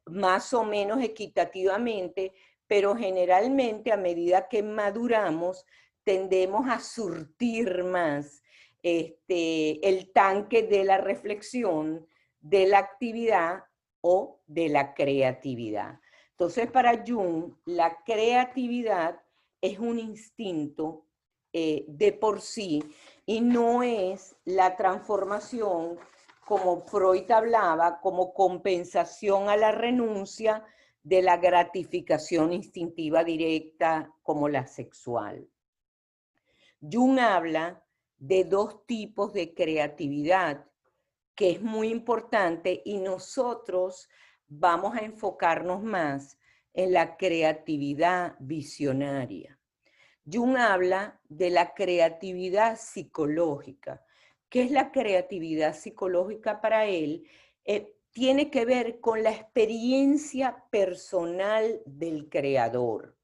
más o menos equitativamente, pero generalmente a medida que maduramos tendemos a surtir más el tanque de la reflexión, de la actividad o de la creatividad. Entonces, para Jung, la creatividad es un instinto de por sí y no es la transformación, como Freud hablaba, como compensación a la renuncia de la gratificación instintiva directa como la sexual. Jung habla de dos tipos de creatividad, que es muy importante, y nosotros vamos a enfocarnos más en la creatividad visionaria. Jung habla de la creatividad psicológica. ¿Qué es la creatividad psicológica para él? Tiene que ver con la experiencia personal del creador.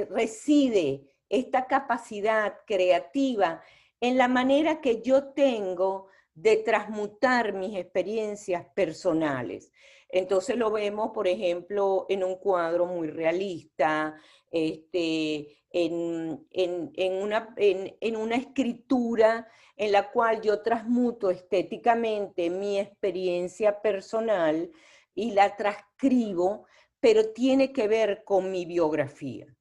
Reside esta capacidad creativa en la manera que yo tengo de transmutar mis experiencias personales. Entonces lo vemos, por ejemplo, en un cuadro muy realista, en una escritura en la cual yo transmuto estéticamente mi experiencia personal y la transcribo, pero tiene que ver con mi biografía.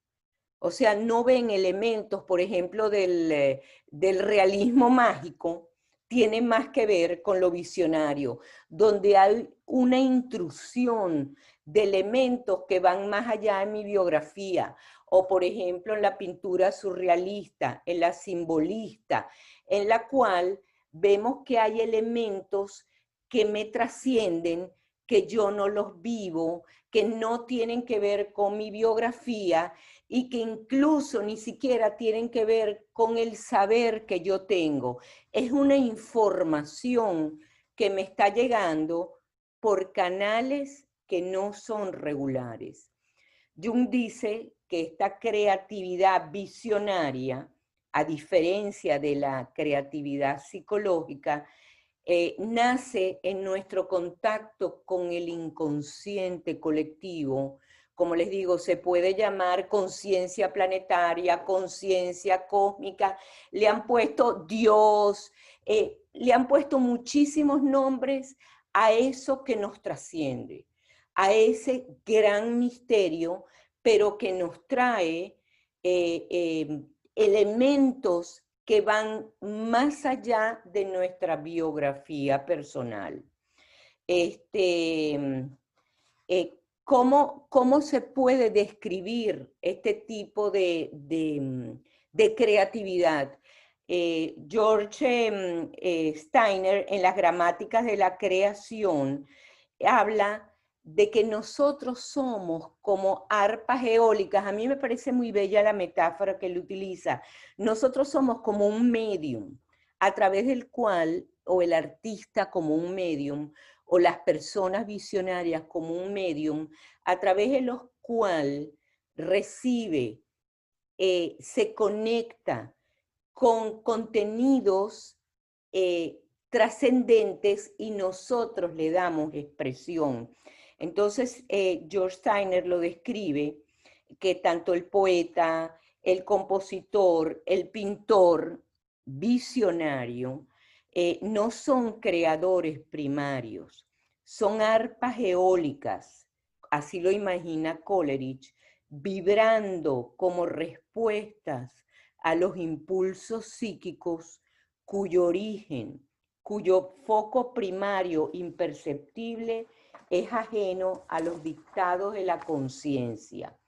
O sea, no ven elementos, por ejemplo, del realismo mágico, tiene más que ver con lo visionario, donde hay una intrusión de elementos que van más allá de mi biografía, o por ejemplo en la pintura surrealista, en la simbolista, en la cual vemos que hay elementos que me trascienden, que yo no los vivo, que no tienen que ver con mi biografía y que incluso ni siquiera tienen que ver con el saber que yo tengo. Es una información que me está llegando por canales que no son regulares. Jung dice que esta creatividad visionaria, a diferencia de la creatividad psicológica, nace en nuestro contacto con el inconsciente colectivo. Como les digo, se puede llamar conciencia planetaria, conciencia cósmica, le han puesto Dios, le han puesto muchísimos nombres a eso que nos trasciende, a ese gran misterio, pero que nos trae elementos que van más allá de nuestra biografía personal. ¿Cómo se puede describir este tipo de creatividad? George Steiner, en las gramáticas de la creación, habla de que nosotros somos como arpas eólicas. A mí me parece muy bella la metáfora que él utiliza. Nosotros somos como un medium, a través del cual, o el artista como un medium, o las personas visionarias como un medium, a través de los cuales recibe, se conecta con contenidos trascendentes y nosotros le damos expresión. Entonces, George Steiner lo describe, que tanto el poeta, el compositor, el pintor visionario, no son creadores primarios, son arpas eólicas, así lo imagina Coleridge, vibrando como respuestas a los impulsos psíquicos cuyo origen, cuyo foco primario imperceptible es ajeno a los dictados de la conciencia.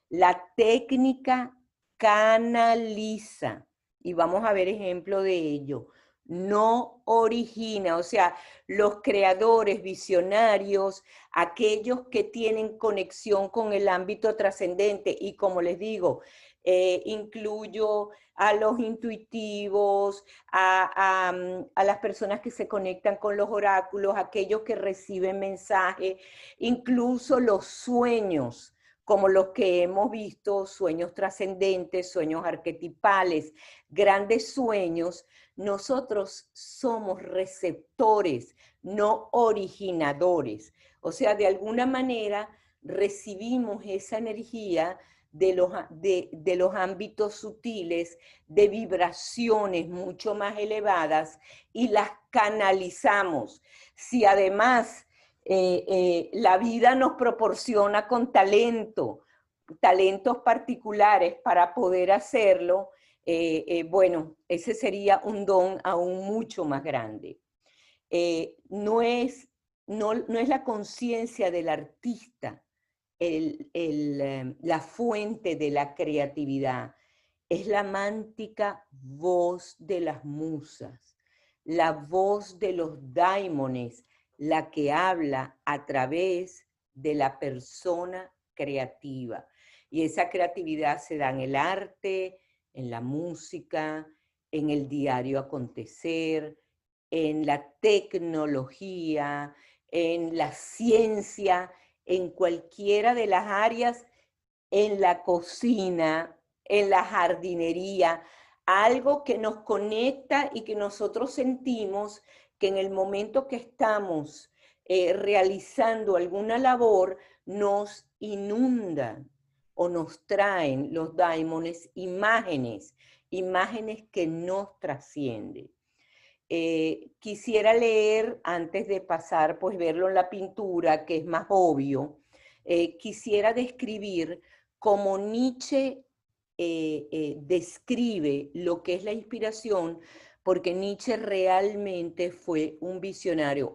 La técnica canaliza, y vamos a ver ejemplo de ello, no origina, o sea, los creadores visionarios, aquellos que tienen conexión con el ámbito trascendente, y como les digo, incluyo a los intuitivos, a las personas que se conectan con los oráculos, aquellos que reciben mensajes, incluso los sueños, como los que hemos visto, sueños trascendentes, sueños arquetipales, grandes sueños. Nosotros somos receptores, no originadores. O sea, de alguna manera recibimos esa energía de los ámbitos sutiles, de vibraciones mucho más elevadas y las canalizamos. Si además la vida nos proporciona con talentos particulares para poder hacerlo, bueno, ese sería un don aún mucho más grande. No es la conciencia del artista la fuente de la creatividad, es la mántica voz de las musas, la voz de los daimones, la que habla a través de la persona creativa. Y esa creatividad se da en el arte, en la música, en el diario acontecer, en la tecnología, en la ciencia, en cualquiera de las áreas, en la cocina, en la jardinería, algo que nos conecta y que nosotros sentimos que en el momento que estamos realizando alguna labor, nos inunda o nos traen los daimones imágenes que nos trascienden. Quisiera leer, antes de pasar, pues verlo en la pintura, que es más obvio, quisiera describir cómo Nietzsche describe lo que es la inspiración, porque Nietzsche realmente fue un visionario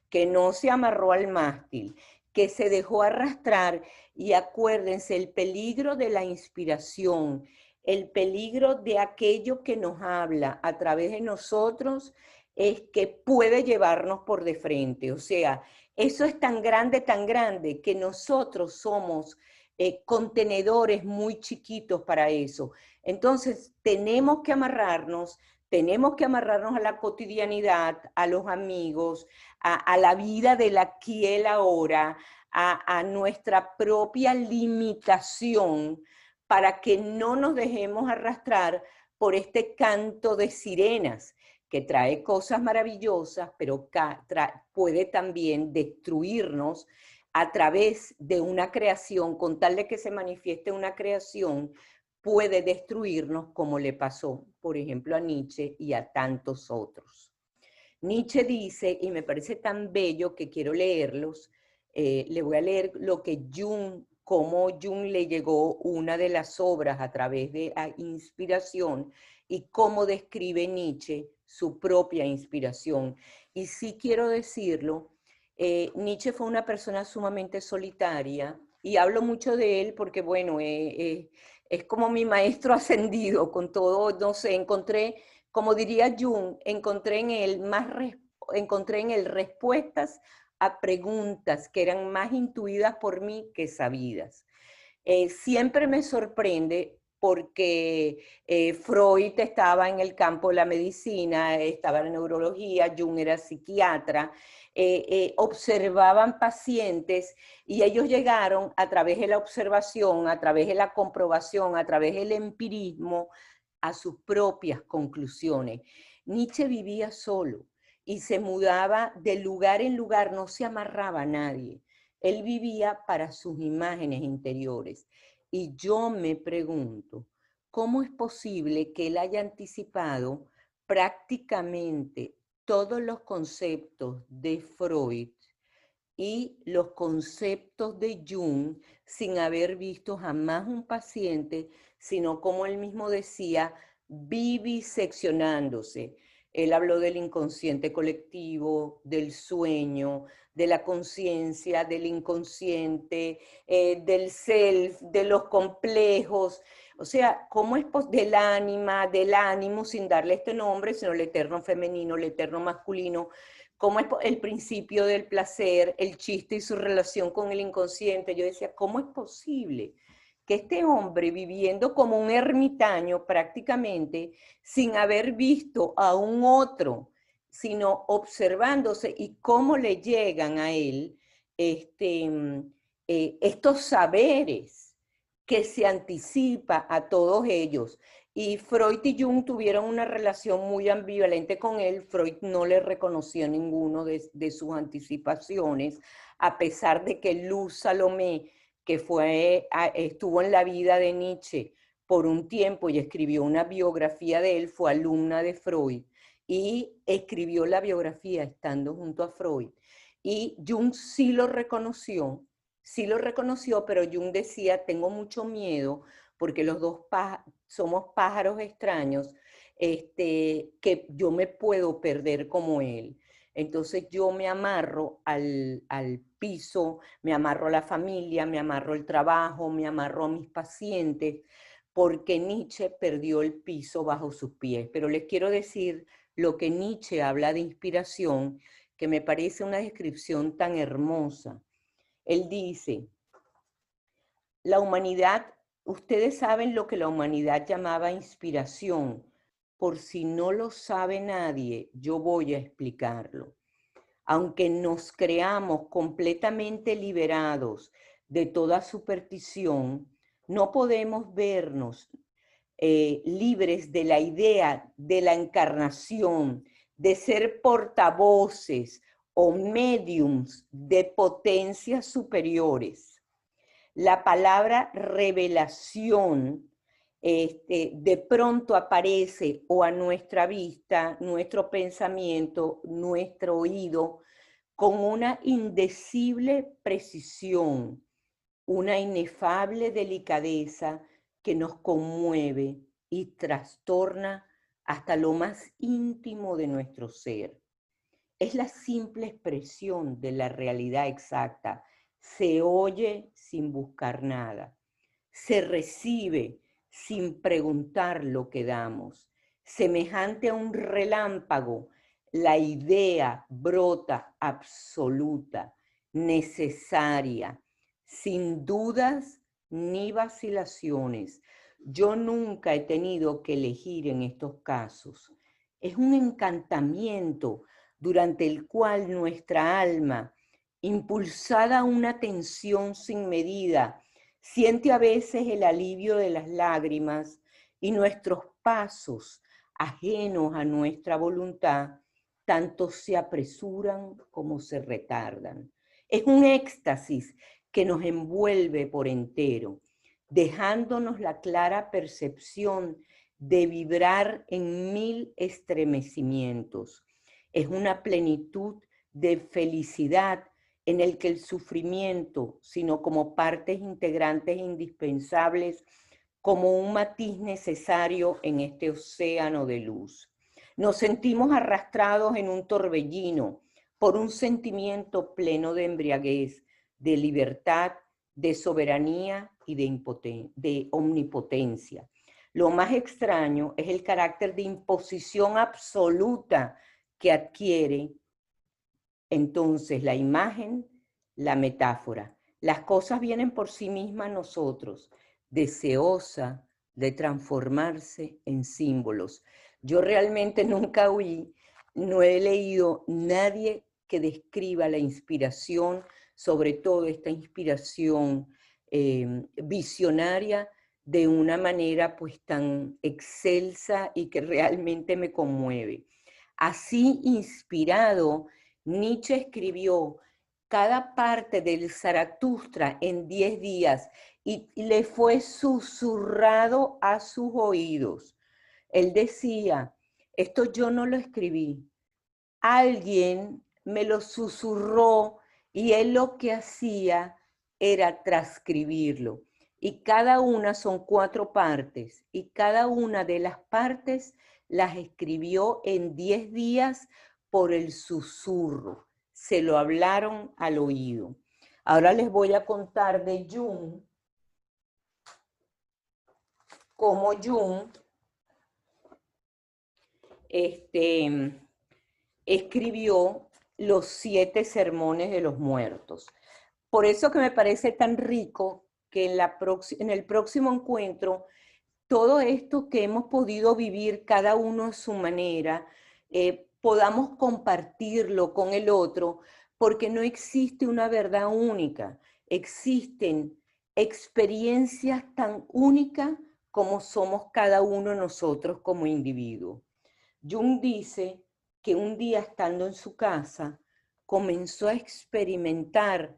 que no se amarró al mástil, que se dejó arrastrar, y acuérdense, el peligro de la inspiración, el peligro de aquello que nos habla a través de nosotros es que puede llevarnos por de frente. O sea, eso es tan grande, que nosotros somos contenedores muy chiquitos para eso. Entonces, tenemos que amarrarnos a la cotidianidad, a los amigos, a la vida del aquí y el ahora, a nuestra propia limitación, para que no nos dejemos arrastrar por este canto de sirenas, que trae cosas maravillosas, pero puede también destruirnos a través de una creación. Con tal de que se manifieste una creación, puede destruirnos, como le pasó, por ejemplo, a Nietzsche y a tantos otros. Nietzsche dice, y me parece tan bello que quiero leerlos, le voy a leer lo que cómo Jung le llegó una de las obras a través de la inspiración, y cómo describe Nietzsche su propia inspiración. Y sí quiero decirlo, Nietzsche fue una persona sumamente solitaria, y hablo mucho de él porque, bueno, es como mi maestro ascendido con todo, no sé, encontré, como diría Jung, encontré en él respuestas a preguntas que eran más intuidas por mí que sabidas. Siempre me sorprende porque Freud estaba en el campo de la medicina, estaba en la neurología, Jung era psiquiatra, observaban pacientes y ellos llegaron a través de la observación, a través de la comprobación, a través del empirismo, a sus propias conclusiones. Nietzsche vivía solo y se mudaba de lugar en lugar, no se amarraba a nadie. Él vivía para sus imágenes interiores. Y yo me pregunto, ¿cómo es posible que él haya anticipado prácticamente todos los conceptos de Freud y los conceptos de Jung sin haber visto jamás un paciente, sino, como él mismo decía, viviseccionándose? Él habló del inconsciente colectivo, del sueño, de la conciencia, del inconsciente, del self, de los complejos. O sea, ¿cómo es del ánima, del ánimo, sin darle este nombre, sino el eterno femenino, el eterno masculino? ¿Cómo es el principio del placer, el chiste y su relación con el inconsciente? Yo decía, ¿cómo es posible que este hombre, viviendo como un ermitaño prácticamente, sin haber visto a un otro, sino observándose, y cómo le llegan a él estos saberes que se anticipa a todos ellos? Y Freud y Jung tuvieron una relación muy ambivalente con él. Freud no le reconoció ninguno de sus anticipaciones, a pesar de que Luz Salomé, que estuvo en la vida de Nietzsche por un tiempo y escribió una biografía de él, fue alumna de Freud y escribió la biografía estando junto a Freud. Y Jung sí lo reconoció, pero Jung decía, tengo mucho miedo porque los dos somos pájaros extraños, que yo me puedo perder como él. Entonces yo me amarro al piso, me amarro a la familia, me amarro al trabajo, me amarro a mis pacientes, porque Nietzsche perdió el piso bajo sus pies. Pero les quiero decir lo que Nietzsche habla de inspiración, que me parece una descripción tan hermosa. Él dice, la humanidad, ustedes saben lo que la humanidad llamaba inspiración. Por si no lo sabe nadie, yo voy a explicarlo. Aunque nos creamos completamente liberados de toda superstición, no podemos vernos libres de la idea de la encarnación, de ser portavoces o mediums de potencias superiores. La palabra revelación de pronto aparece o a nuestra vista, nuestro pensamiento, nuestro oído, con una indecible precisión, una inefable delicadeza que nos conmueve y trastorna hasta lo más íntimo de nuestro ser. Es la simple expresión de la realidad exacta. Se oye sin buscar nada. Se recibe sin preguntar lo que damos. Semejante a un relámpago, la idea brota absoluta, necesaria, sin dudas ni vacilaciones. Yo nunca he tenido que elegir en estos casos. Es un encantamiento durante el cual nuestra alma, impulsada a una tensión sin medida, siente a veces el alivio de las lágrimas y nuestros pasos, ajenos a nuestra voluntad, tanto se apresuran como se retardan. Es un éxtasis que nos envuelve por entero, dejándonos la clara percepción de vibrar en 1000 estremecimientos. Es una plenitud de felicidad en el que el sufrimiento, sino como partes integrantes e indispensables, como un matiz necesario en este océano de luz. Nos sentimos arrastrados en un torbellino por un sentimiento pleno de embriaguez, de libertad, de soberanía y de omnipotencia. Lo más extraño es el carácter de imposición absoluta que adquiere entonces la imagen, la metáfora. Las cosas vienen por sí mismas a nosotros, deseosa de transformarse en símbolos. Yo realmente nunca oí, no he leído nadie que describa la inspiración, sobre todo esta inspiración visionaria, de una manera pues tan excelsa y que realmente me conmueve. Así inspirado, Nietzsche escribió cada parte del Zaratustra en 10 días y le fue susurrado a sus oídos. Él decía, esto yo no lo escribí, alguien me lo susurró y él lo que hacía era transcribirlo. Y cada una son 4 partes y cada una de las partes las escribió en 10 días por el susurro. Se lo hablaron al oído. Ahora les voy a contar de Jung, cómo Jung escribió los 7 sermones de los muertos. Por eso que me parece tan rico que en el próximo encuentro, todo esto que hemos podido vivir cada uno a su manera, podamos compartirlo con el otro, porque no existe una verdad única, existen experiencias tan únicas como somos cada uno de nosotros como individuos. Jung dice que un día estando en su casa, comenzó a experimentar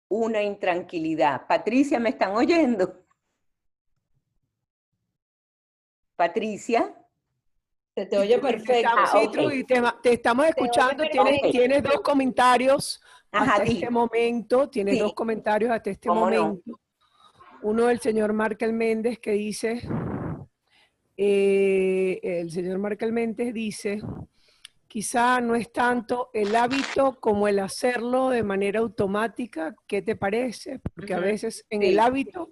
una intranquilidad. Patricia, ¿me están oyendo? Patricia. Se te oye perfecto. Sí, Trudy, te estamos escuchando. Tienes 2 comentarios hasta este momento. Tienes 2 comentarios hasta este momento. No? Uno del señor Markel Méndez que dice, el señor Markel Méndez dice, quizá no es tanto el hábito como el hacerlo de manera automática. ¿Qué te parece? Porque a veces en el hábito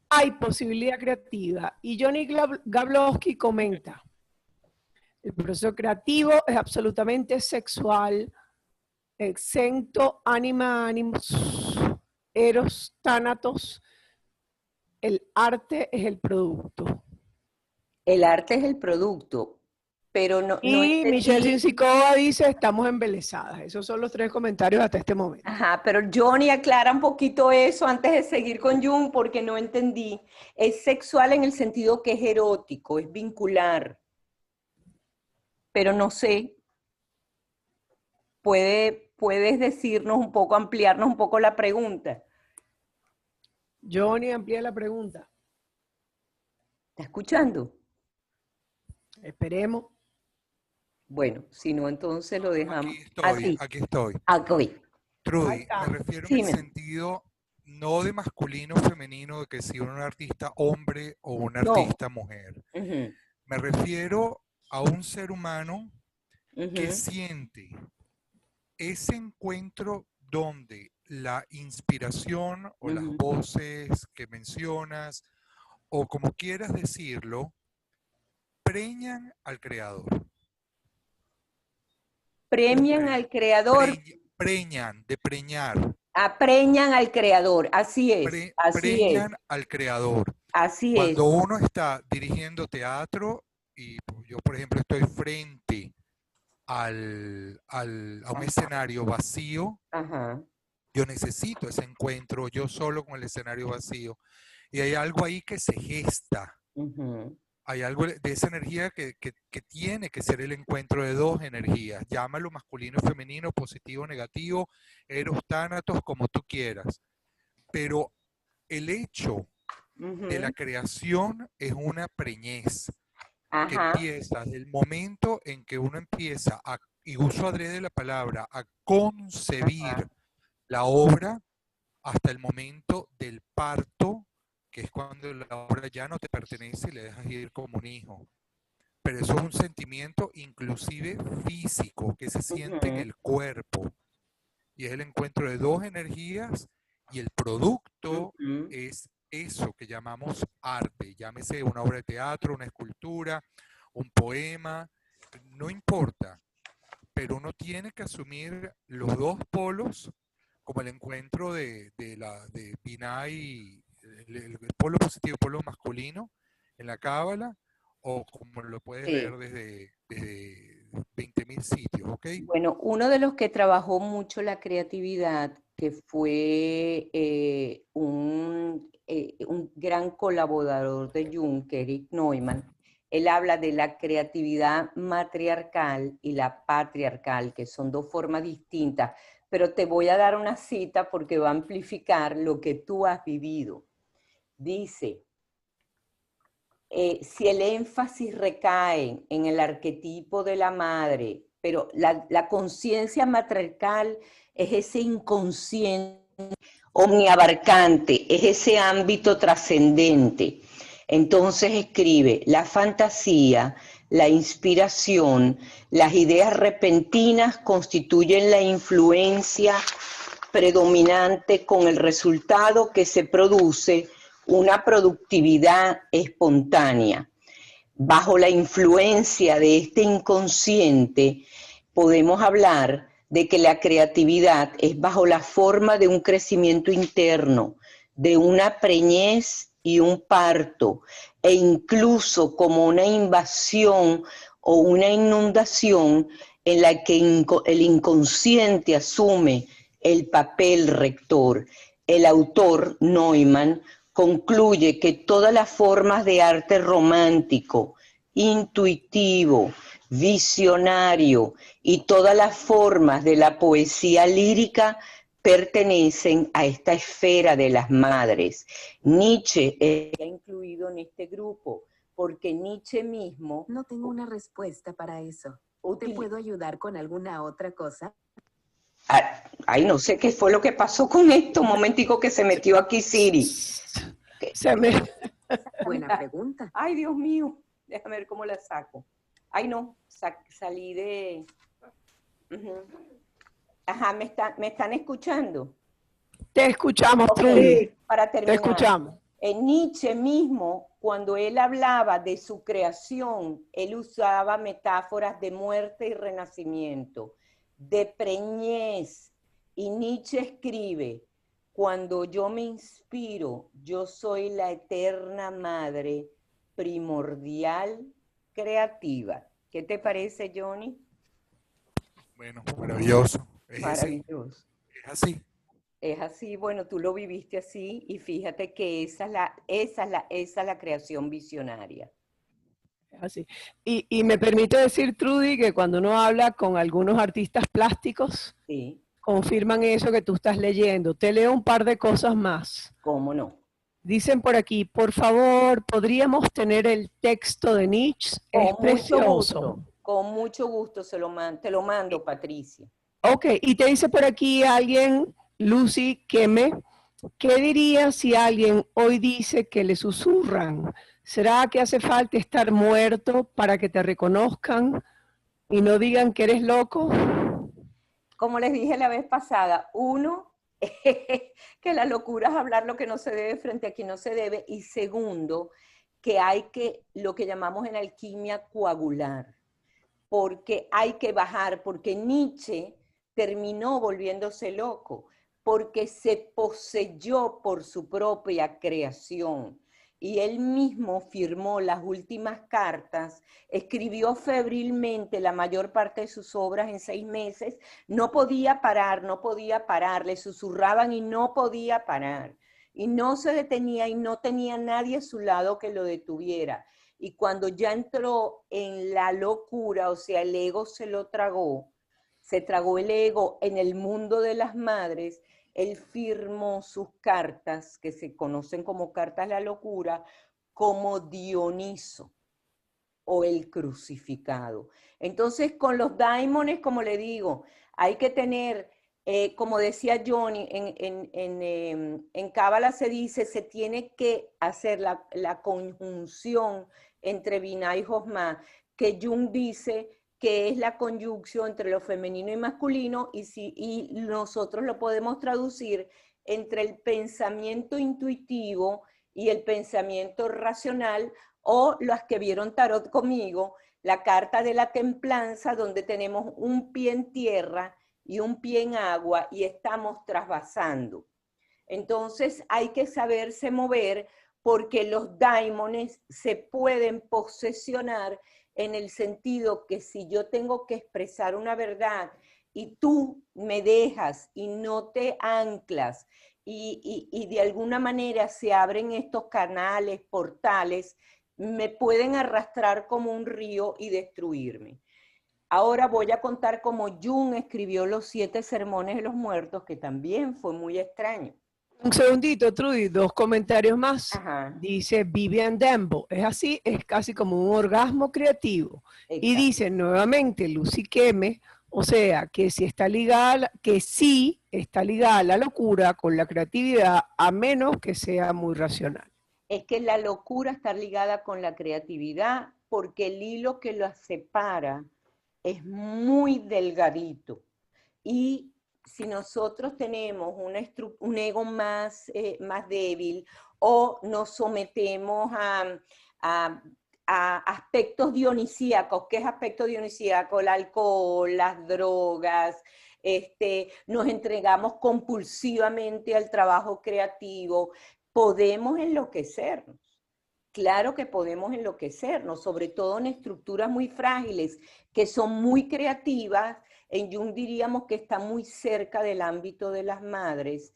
hay posibilidad creativa. Y Johnny Gablowski comenta, el proceso creativo es absolutamente sexual, exento anima, animus, eros, thanatos. El arte es el producto. El arte es el producto, pero no... Y Michelle Sinsicova dice, estamos embelesadas. Esos son los 3 comentarios hasta este momento. Ajá, pero Johnny aclara un poquito eso antes de seguir con Jung, porque no entendí. Es sexual en el sentido que es erótico, es vincular. Pero no sé, ¿puedes decirnos un poco, ampliarnos un poco la pregunta? Johnny, amplía la pregunta. ¿Está escuchando? Esperemos. Bueno, si no, entonces lo dejamos. Aquí estoy. Aquí. Trudy, me refiero en el sentido no de masculino o femenino, de que si un artista hombre o un artista mujer. Me refiero a un ser humano que siente ese encuentro donde la inspiración o las voces que mencionas o como quieras decirlo, preñan al creador. Premian al creador. Preñan, de preñar. Preñan al creador, así es. Preñan al creador. Así es. Cuando uno está dirigiendo teatro, y yo por ejemplo estoy frente a un escenario vacío, yo necesito ese encuentro yo solo con el escenario vacío. Y hay algo ahí que se gesta. Hay algo de esa energía que tiene que ser el encuentro de dos energías. Llámalo masculino y femenino, positivo, negativo, eros, tánatos, como tú quieras. Pero el hecho de la creación es una preñez que empieza desde el momento en que uno empieza a, y uso adrede la palabra, a concebir la obra hasta el momento del parto, que es cuando la obra ya no te pertenece y le dejas ir como un hijo. Pero eso es un sentimiento inclusive físico que se siente en el cuerpo. Y es el encuentro de dos energías y el producto es eso que llamamos arte. Llámese una obra de teatro, una escultura, un poema, no importa. Pero uno tiene que asumir los dos polos como el encuentro de Binah, el polo positivo y el polo masculino en la cábala, o como lo puedes ver desde 20.000 sitios, ¿ok? Bueno, uno de los que trabajó mucho la creatividad, que fue un gran colaborador de Jung, Erich Neumann, él habla de la creatividad matriarcal y la patriarcal, que son dos formas distintas, pero te voy a dar una cita porque va a amplificar lo que tú has vivido. Dice, si el énfasis recae en el arquetipo de la madre, pero la conciencia matriarcal es ese inconsciente omniabarcante, es ese ámbito trascendente. Entonces escribe, la fantasía, la inspiración, las ideas repentinas constituyen la influencia predominante con el resultado que se produce una productividad espontánea. Bajo la influencia de este inconsciente, podemos hablar de que la creatividad es bajo la forma de un crecimiento interno, de una preñez y un parto, e incluso como una invasión o una inundación en la que el inconsciente asume el papel rector. El autor, Neumann, concluye que todas las formas de arte romántico, intuitivo, visionario y todas las formas de la poesía lírica pertenecen a esta esfera de las madres. Nietzsche está incluido en este grupo, porque Nietzsche mismo... No tengo una respuesta para eso. ¿Te puedo ayudar con alguna otra cosa? Ay, no sé qué fue lo que pasó con esto. Un momentico que se metió aquí Siri. Buena pregunta. Ay, Dios mío. Déjame ver cómo la saco. Ay, no. Salí de... Ajá, ¿me están escuchando? Te escuchamos, Trudy. Para terminar. Te escuchamos. Nietzsche mismo, cuando él hablaba de su creación, él usaba metáforas de muerte y renacimiento, de preñez. Y Nietzsche escribe, cuando yo me inspiro, yo soy la eterna madre primordial creativa. ¿Qué te parece, Johnny? Bueno, maravilloso. Maravilloso. Es así. Es así, bueno, tú lo viviste así y fíjate que esa es la creación visionaria. Así. Y me permite decir, Trudy, que cuando uno habla con algunos artistas plásticos, confirman eso que tú estás leyendo. Te leo un par de cosas más. ¿Cómo no? Dicen por aquí, por favor, ¿podríamos tener el texto de Nietzsche? Es precioso. Con mucho gusto te lo mando, Patricia. Ok, y te dice por aquí alguien, Lucy Keme, ¿qué dirías si alguien hoy dice que le susurran? ¿Será que hace falta estar muerto para que te reconozcan y no digan que eres loco? Como les dije la vez pasada, uno que la locura es hablar lo que no se debe frente a quien no se debe. Y segundo, que hay que, lo que llamamos en alquimia, coagular, porque hay que bajar, porque Nietzsche terminó volviéndose loco, porque se poseyó por su propia creación. Y él mismo firmó las últimas cartas, escribió febrilmente la mayor parte de sus obras en 6 meses, no podía parar, le susurraban y no podía parar. Y no se detenía y no tenía nadie a su lado que lo detuviera. Y cuando ya entró en la locura, o sea, el ego se lo tragó, se tragó el ego en el mundo de las madres, él firmó sus cartas, que se conocen como cartas de la locura, como Dioniso o el crucificado. Entonces, con los daimones, como le digo, hay que tener, como decía Johnny, en Cábala se dice, se tiene que hacer la conjunción entre Binah y Josma, que Jung dice que es la conjunción entre lo femenino y masculino, y nosotros lo podemos traducir entre el pensamiento intuitivo y el pensamiento racional, o las que vieron tarot conmigo, la carta de la templanza, donde tenemos un pie en tierra y un pie en agua y estamos trasvasando. Entonces hay que saberse mover, porque los daimones se pueden posesionar en el sentido que si yo tengo que expresar una verdad y tú me dejas y no te anclas y de alguna manera se abren estos canales, portales, me pueden arrastrar como un río y destruirme. Ahora voy a contar cómo Jung escribió los 7 sermones de los muertos, que también fue muy extraño. Un segundito, Trudy, 2 comentarios más. Ajá. Dice Vivian Dembo, es así, es casi como un orgasmo creativo. Exacto. Y dice nuevamente Lucy Keme, o sea, que sí está ligada a la locura con la creatividad, a menos que sea muy racional. Es que la locura está ligada con la creatividad, porque el hilo que los separa es muy delgadito. Y si nosotros tenemos un ego más débil, o nos sometemos a aspectos dionisíacos. ¿Qué es aspecto dionisíaco? El alcohol, las drogas, nos entregamos compulsivamente al trabajo creativo, podemos enloquecernos. Claro que podemos enloquecernos, sobre todo en estructuras muy frágiles, que son muy creativas. En Jung diríamos que está muy cerca del ámbito de las madres,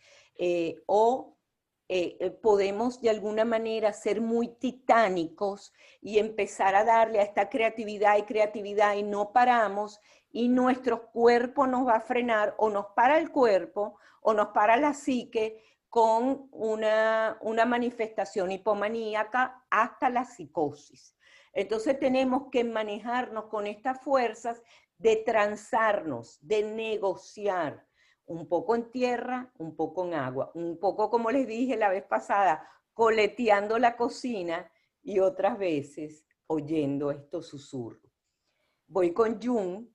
podemos de alguna manera ser muy titánicos y empezar a darle a esta creatividad y no paramos, y nuestro cuerpo nos va a frenar, o nos para el cuerpo o nos para la psique con una manifestación hipomaníaca hasta la psicosis. Entonces tenemos que manejarnos con estas fuerzas de transarnos, de negociar, un poco en tierra, un poco en agua, un poco, como les dije la vez pasada, coleteando la cocina, y otras veces oyendo estos susurros. Voy con Jung.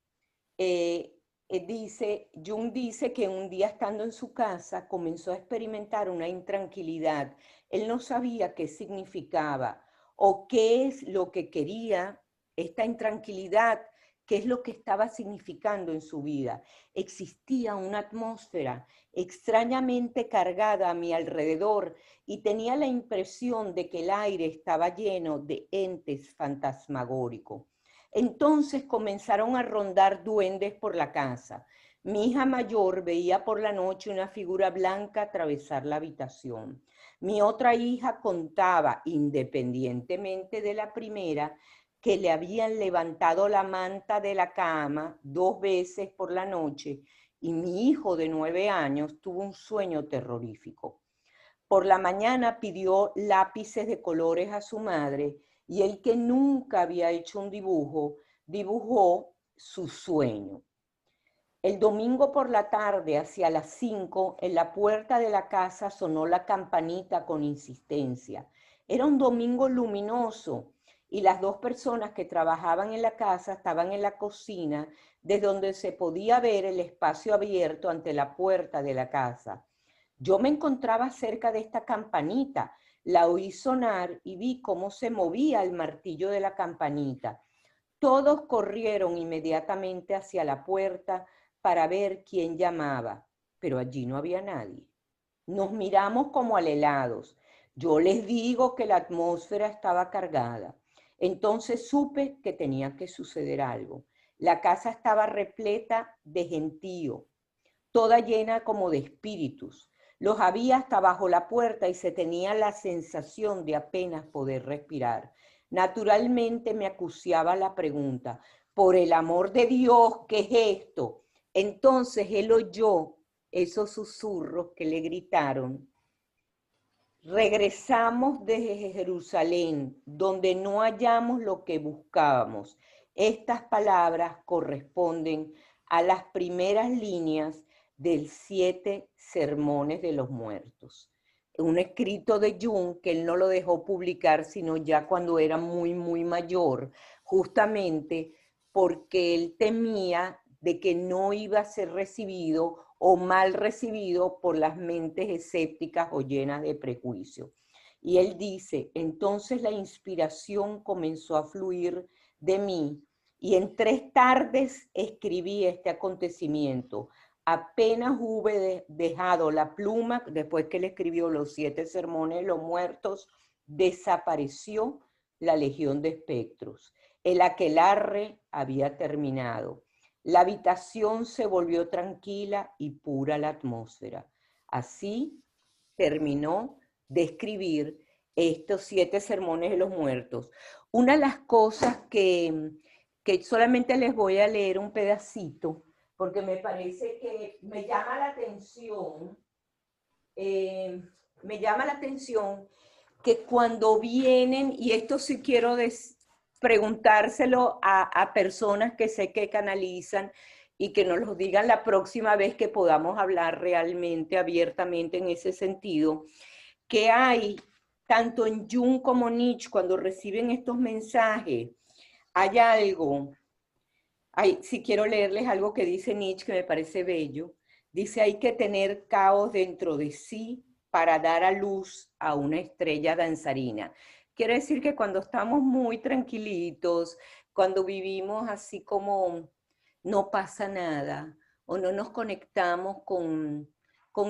Jung dice que un día, estando en su casa, comenzó a experimentar una intranquilidad. Él no sabía qué significaba o qué es lo que quería esta intranquilidad, qué es lo que estaba significando en su vida. Existía una atmósfera extrañamente cargada a mi alrededor y tenía la impresión de que el aire estaba lleno de entes fantasmagóricos. Entonces comenzaron a rondar duendes por la casa. Mi hija mayor veía por la noche una figura blanca atravesar la habitación. Mi otra hija contaba, independientemente de la primera, que le habían levantado la manta de la cama 2 veces por la noche, y mi hijo de 9 años tuvo un sueño terrorífico. Por la mañana pidió lápices de colores a su madre, y él, que nunca había hecho un dibujo, dibujó su sueño. El domingo por la tarde, hacia las 5, en la puerta de la casa sonó la campanita con insistencia. Era un domingo luminoso, y las 2 personas que trabajaban en la casa estaban en la cocina, desde donde se podía ver el espacio abierto ante la puerta de la casa. Yo me encontraba cerca de esta campanita, la oí sonar y vi cómo se movía el martillo de la campanita. Todos corrieron inmediatamente hacia la puerta para ver quién llamaba, pero allí no había nadie. Nos miramos como alelados. Yo les digo que la atmósfera estaba cargada. Entonces supe que tenía que suceder algo. La casa estaba repleta de gentío, toda llena como de espíritus. Los había hasta bajo la puerta y se tenía la sensación de apenas poder respirar. Naturalmente me acuciaba la pregunta, por el amor de Dios, ¿qué es esto? Entonces él oyó esos susurros que le gritaron. Regresamos desde Jerusalén, donde no hallamos lo que buscábamos. Estas palabras corresponden a las primeras líneas del 7 Sermones de los Muertos. Un escrito de Jung que él no lo dejó publicar sino ya cuando era muy, muy mayor, justamente porque él temía de que no iba a ser recibido o mal recibido por las mentes escépticas o llenas de prejuicio. Y él dice, entonces la inspiración comenzó a fluir de mí y en 3 tardes escribí este acontecimiento. Apenas hube dejado la pluma, después que él escribió los 7 sermones de los muertos, desapareció la legión de espectros. El aquelarre había terminado. La habitación se volvió tranquila y pura la atmósfera. Así terminó de escribir estos 7 sermones de los muertos. Una de las cosas que solamente les voy a leer un pedacito, porque me parece que me llama la atención que cuando vienen, y esto sí quiero preguntárselo a personas que sé que canalizan y que nos lo digan la próxima vez que podamos hablar realmente abiertamente en ese sentido, que hay tanto en Jung como Nietzsche cuando reciben estos mensajes, hay algo. Si quiero leerles algo que dice Nietzsche que me parece bello. Dice, hay que tener caos dentro de sí para dar a luz a una estrella danzarina. Quiere decir que cuando estamos muy tranquilitos, cuando vivimos así como no pasa nada, o no nos conectamos con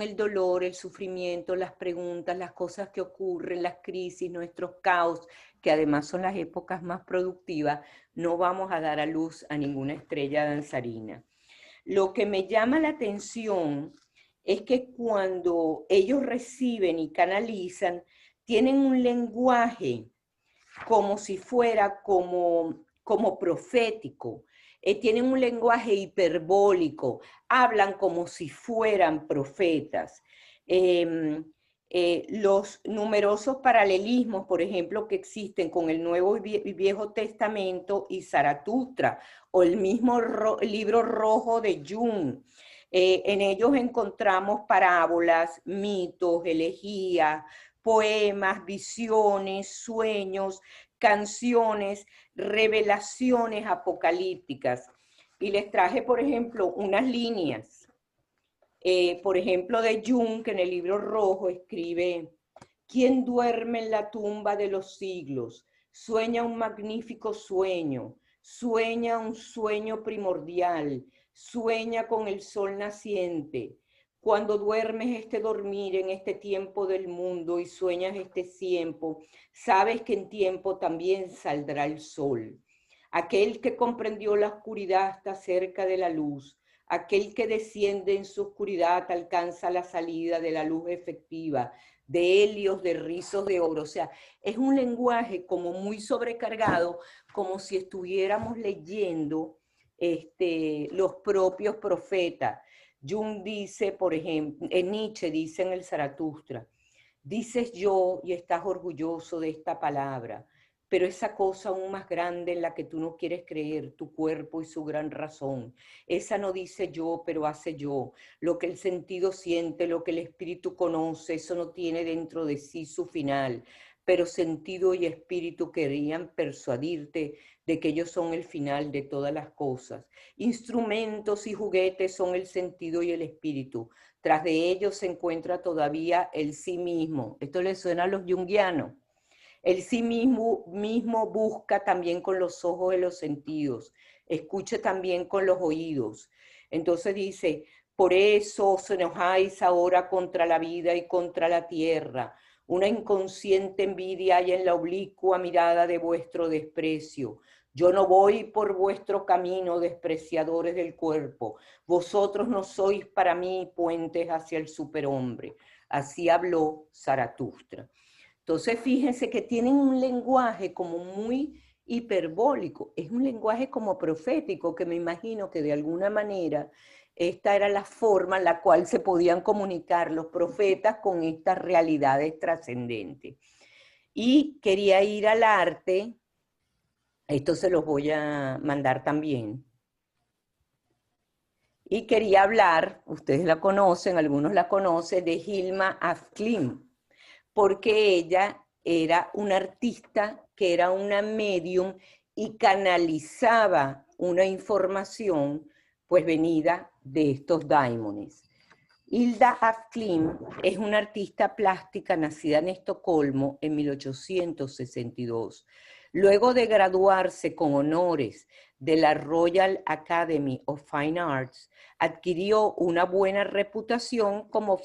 el dolor, el sufrimiento, las preguntas, las cosas que ocurren, las crisis, nuestros caos, que además son las épocas más productivas, no vamos a dar a luz a ninguna estrella danzarina. Lo que me llama la atención es que cuando ellos reciben y canalizan, tienen un lenguaje como si fuera como profético, tienen un lenguaje hiperbólico, hablan como si fueran profetas. Los numerosos paralelismos, por ejemplo, que existen con el Nuevo y Viejo Testamento y Zaratustra, o el mismo libro rojo de Jung. En ellos encontramos parábolas, mitos, elegías, poemas, visiones, sueños, canciones, revelaciones apocalípticas. Y les traje, por ejemplo, unas líneas. Por ejemplo, de Jung, que en el libro rojo escribe, ¿quién duerme en la tumba de los siglos? Sueña un magnífico sueño, sueña un sueño primordial, sueña con el sol naciente. Cuando duermes este dormir en este tiempo del mundo y sueñas este tiempo, sabes que en tiempo también saldrá el sol. Aquel que comprendió la oscuridad está cerca de la luz. Aquel que desciende en su oscuridad alcanza la salida de la luz efectiva, de helios, de rizos de oro. O sea, es un lenguaje como muy sobrecargado, como si estuviéramos leyendo los propios profetas. Jung dice, por ejemplo, Nietzsche dice en el Zaratustra, dices yo y estás orgulloso de esta palabra, pero esa cosa aún más grande en la que tú no quieres creer, tu cuerpo y su gran razón, esa no dice yo, pero hace yo. Lo que el sentido siente, lo que el espíritu conoce, eso no tiene dentro de sí su final. pero sentido y espíritu querían persuadirte de que ellos son el final de todas las cosas. Instrumentos y juguetes son el sentido y el espíritu. Tras de ellos se encuentra todavía el sí mismo. Esto le suena a los junguianos. El sí mismo busca también con los ojos de los sentidos, escucha también con los oídos. Entonces dice, por eso os enojáis ahora contra la vida y contra la tierra. Una inconsciente envidia hay en la oblicua mirada de vuestro desprecio. Yo no voy por vuestro camino, despreciadores del cuerpo. Vosotros no sois para mí puentes hacia el superhombre. Así habló Zaratustra. Entonces, fíjense que tienen un lenguaje como muy hiperbólico. Es un lenguaje como profético, que me imagino que de alguna manera esta era la forma en la cual se podían comunicar los profetas con estas realidades trascendentes. Y quería ir al arte. Esto se los voy a mandar también. Y quería hablar, ustedes la conocen, algunos la conocen, de Hilma af Klint, porque ella era una artista que era una medium y canalizaba una información pues venida de estos daimones. Hilda af Klint es una artista plástica nacida en Estocolmo en 1862. Luego de graduarse con honores de la Royal Academy of Fine Arts, adquirió una buena reputación como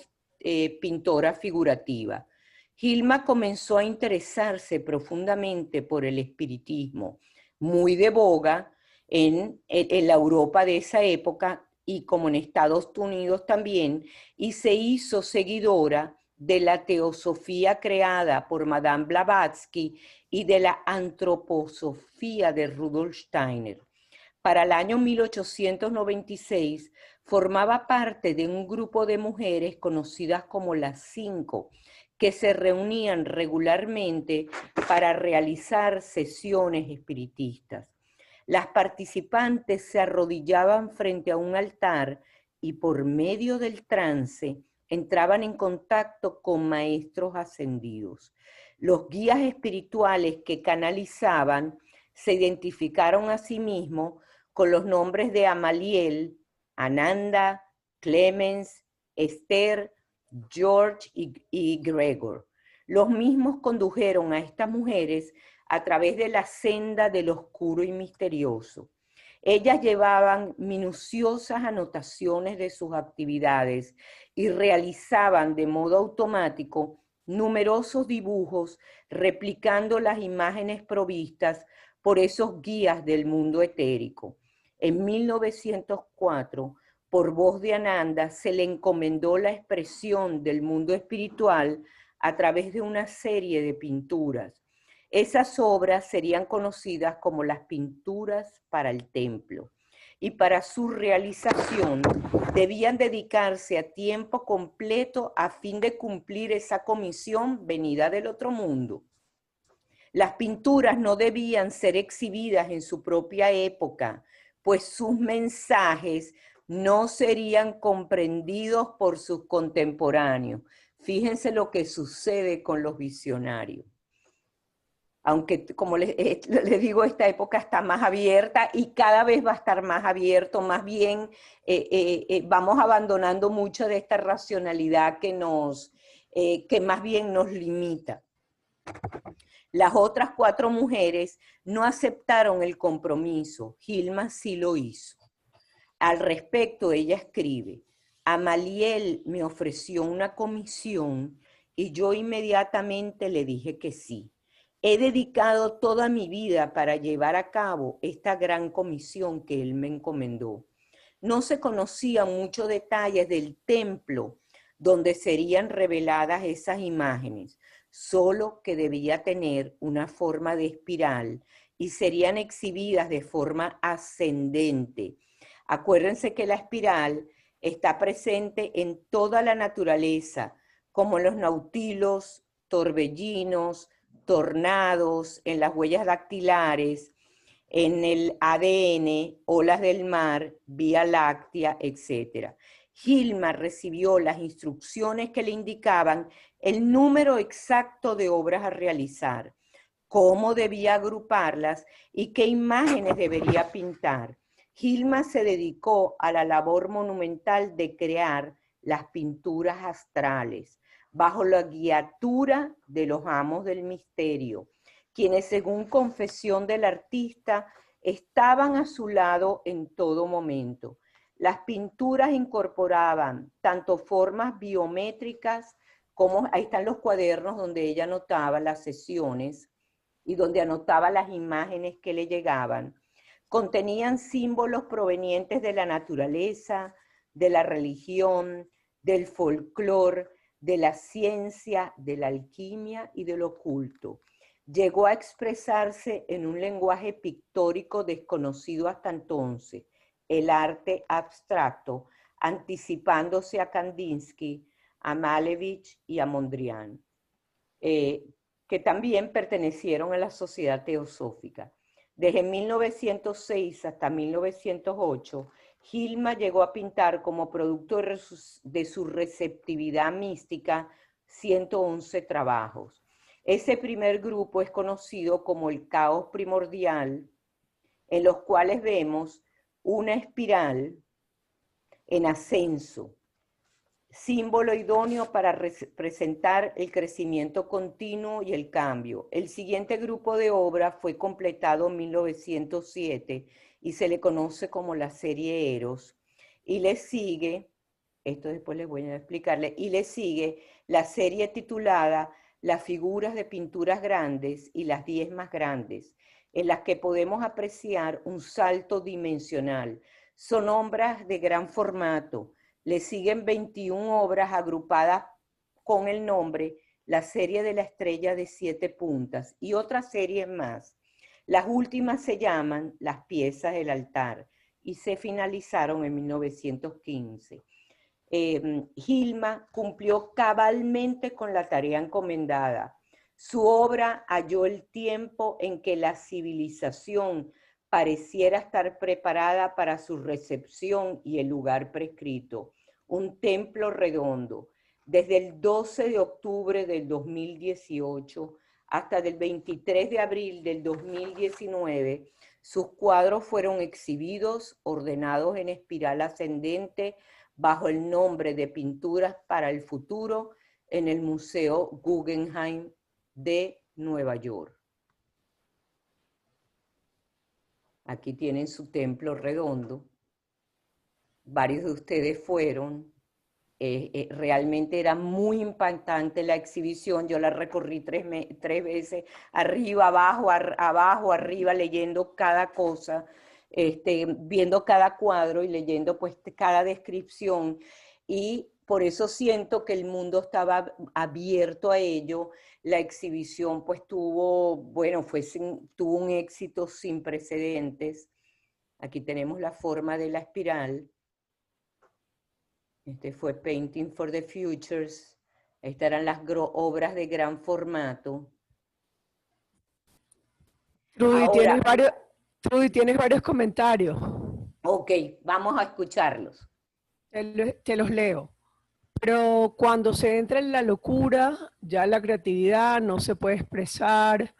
pintora figurativa. Hilma comenzó a interesarse profundamente por el espiritismo, muy de boga en la Europa de esa época y como en Estados Unidos también, y se hizo seguidora de la teosofía creada por Madame Blavatsky y de la antroposofía de Rudolf Steiner. Para el año 1896 formaba parte de un grupo de mujeres conocidas como las Cinco, que se reunían regularmente para realizar sesiones espiritistas. Las participantes se arrodillaban frente a un altar y por medio del trance entraban en contacto con maestros ascendidos. Los guías espirituales que canalizaban se identificaron a sí mismos con los nombres de Amaliel, Ananda, Clemens, Esther, George y Gregor. Los mismos condujeron a estas mujeres a través de la senda del oscuro y misterioso. Ellas llevaban minuciosas anotaciones de sus actividades y realizaban de modo automático numerosos dibujos replicando las imágenes provistas por esos guías del mundo etérico. En 1904, por voz de Ananda, se le encomendó la expresión del mundo espiritual a través de una serie de pinturas. Esas obras serían conocidas como las pinturas para el templo, y para su realización debían dedicarse a tiempo completo a fin de cumplir esa comisión venida del otro mundo. Las pinturas no debían ser exhibidas en su propia época, pues sus mensajes no serían comprendidos por sus contemporáneos. Fíjense lo que sucede con los visionarios. Aunque, como les digo, esta época está más abierta y cada vez va a estar más abierto, más bien vamos abandonando mucho de esta racionalidad que más bien nos limita. Las otras 4 mujeres no aceptaron el compromiso. Hilma sí lo hizo. Al respecto, ella escribe, Amaliel me ofreció una comisión y yo inmediatamente le dije que sí. He dedicado toda mi vida para llevar a cabo esta gran comisión que él me encomendó. No se conocían muchos detalles del templo donde serían reveladas esas imágenes, solo que debía tener una forma de espiral y serían exhibidas de forma ascendente. Acuérdense que la espiral está presente en toda la naturaleza, como los nautilos, torbellinos, tornados, en las huellas dactilares, en el ADN, olas del mar, Vía Láctea, etc. Hilma recibió las instrucciones que le indicaban el número exacto de obras a realizar, cómo debía agruparlas y qué imágenes debería pintar. Hilma se dedicó a la labor monumental de crear las pinturas astrales, bajo la guiatura de los amos del misterio, quienes, según confesión del artista, estaban a su lado en todo momento. Las pinturas incorporaban tanto formas biométricas como, ahí están los cuadernos donde ella anotaba las sesiones y donde anotaba las imágenes que le llegaban. Contenían símbolos provenientes de la naturaleza, de la religión, del folclore, de la ciencia, de la alquimia y del oculto. Llegó a expresarse en un lenguaje pictórico desconocido hasta entonces, el arte abstracto, anticipándose a Kandinsky, a Malevich y a Mondrian, que también pertenecieron a la Sociedad Teosófica. Desde 1906 hasta 1908, Hilma llegó a pintar como producto de su receptividad mística 111 trabajos. Ese primer grupo es conocido como el caos primordial, en los cuales vemos una espiral en ascenso, símbolo idóneo para representar el crecimiento continuo y el cambio. El siguiente grupo de obras fue completado en 1907 y se le conoce como la serie Eros. Y le sigue, esto después les voy a explicarle, y le sigue la serie titulada Las figuras de pinturas grandes y las 10 más grandes, en las que podemos apreciar un salto dimensional. Son obras de gran formato. Le siguen 21 obras agrupadas con el nombre La serie de la estrella de 7 puntas y otras series más. Las últimas se llaman Las piezas del altar y se finalizaron en 1915. Hilma cumplió cabalmente con la tarea encomendada. Su obra halló el tiempo en que la civilización pareciera estar preparada para su recepción y el lugar prescrito, un templo redondo. Desde el 12 de octubre del 2018 hasta el 23 de abril del 2019, sus cuadros fueron exhibidos, ordenados en espiral ascendente, bajo el nombre de Pinturas para el Futuro, en el Museo Guggenheim de Nueva York. Aquí tienen su templo redondo. Varios de ustedes fueron. Realmente era muy impactante la exhibición. Yo la recorrí tres veces, arriba, abajo, abajo, arriba, leyendo cada cosa, viendo cada cuadro y leyendo pues cada descripción. Y por eso siento que el mundo estaba abierto a ello. La exhibición pues tuvo un éxito sin precedentes. Aquí tenemos la forma de la espiral. Este fue Painting for the Futures. Estas eran las obras de gran formato. Trudy, tienes varios comentarios. Ok, vamos a escucharlos. Te los leo. Pero cuando se entra en la locura, ya la creatividad no se puede expresar,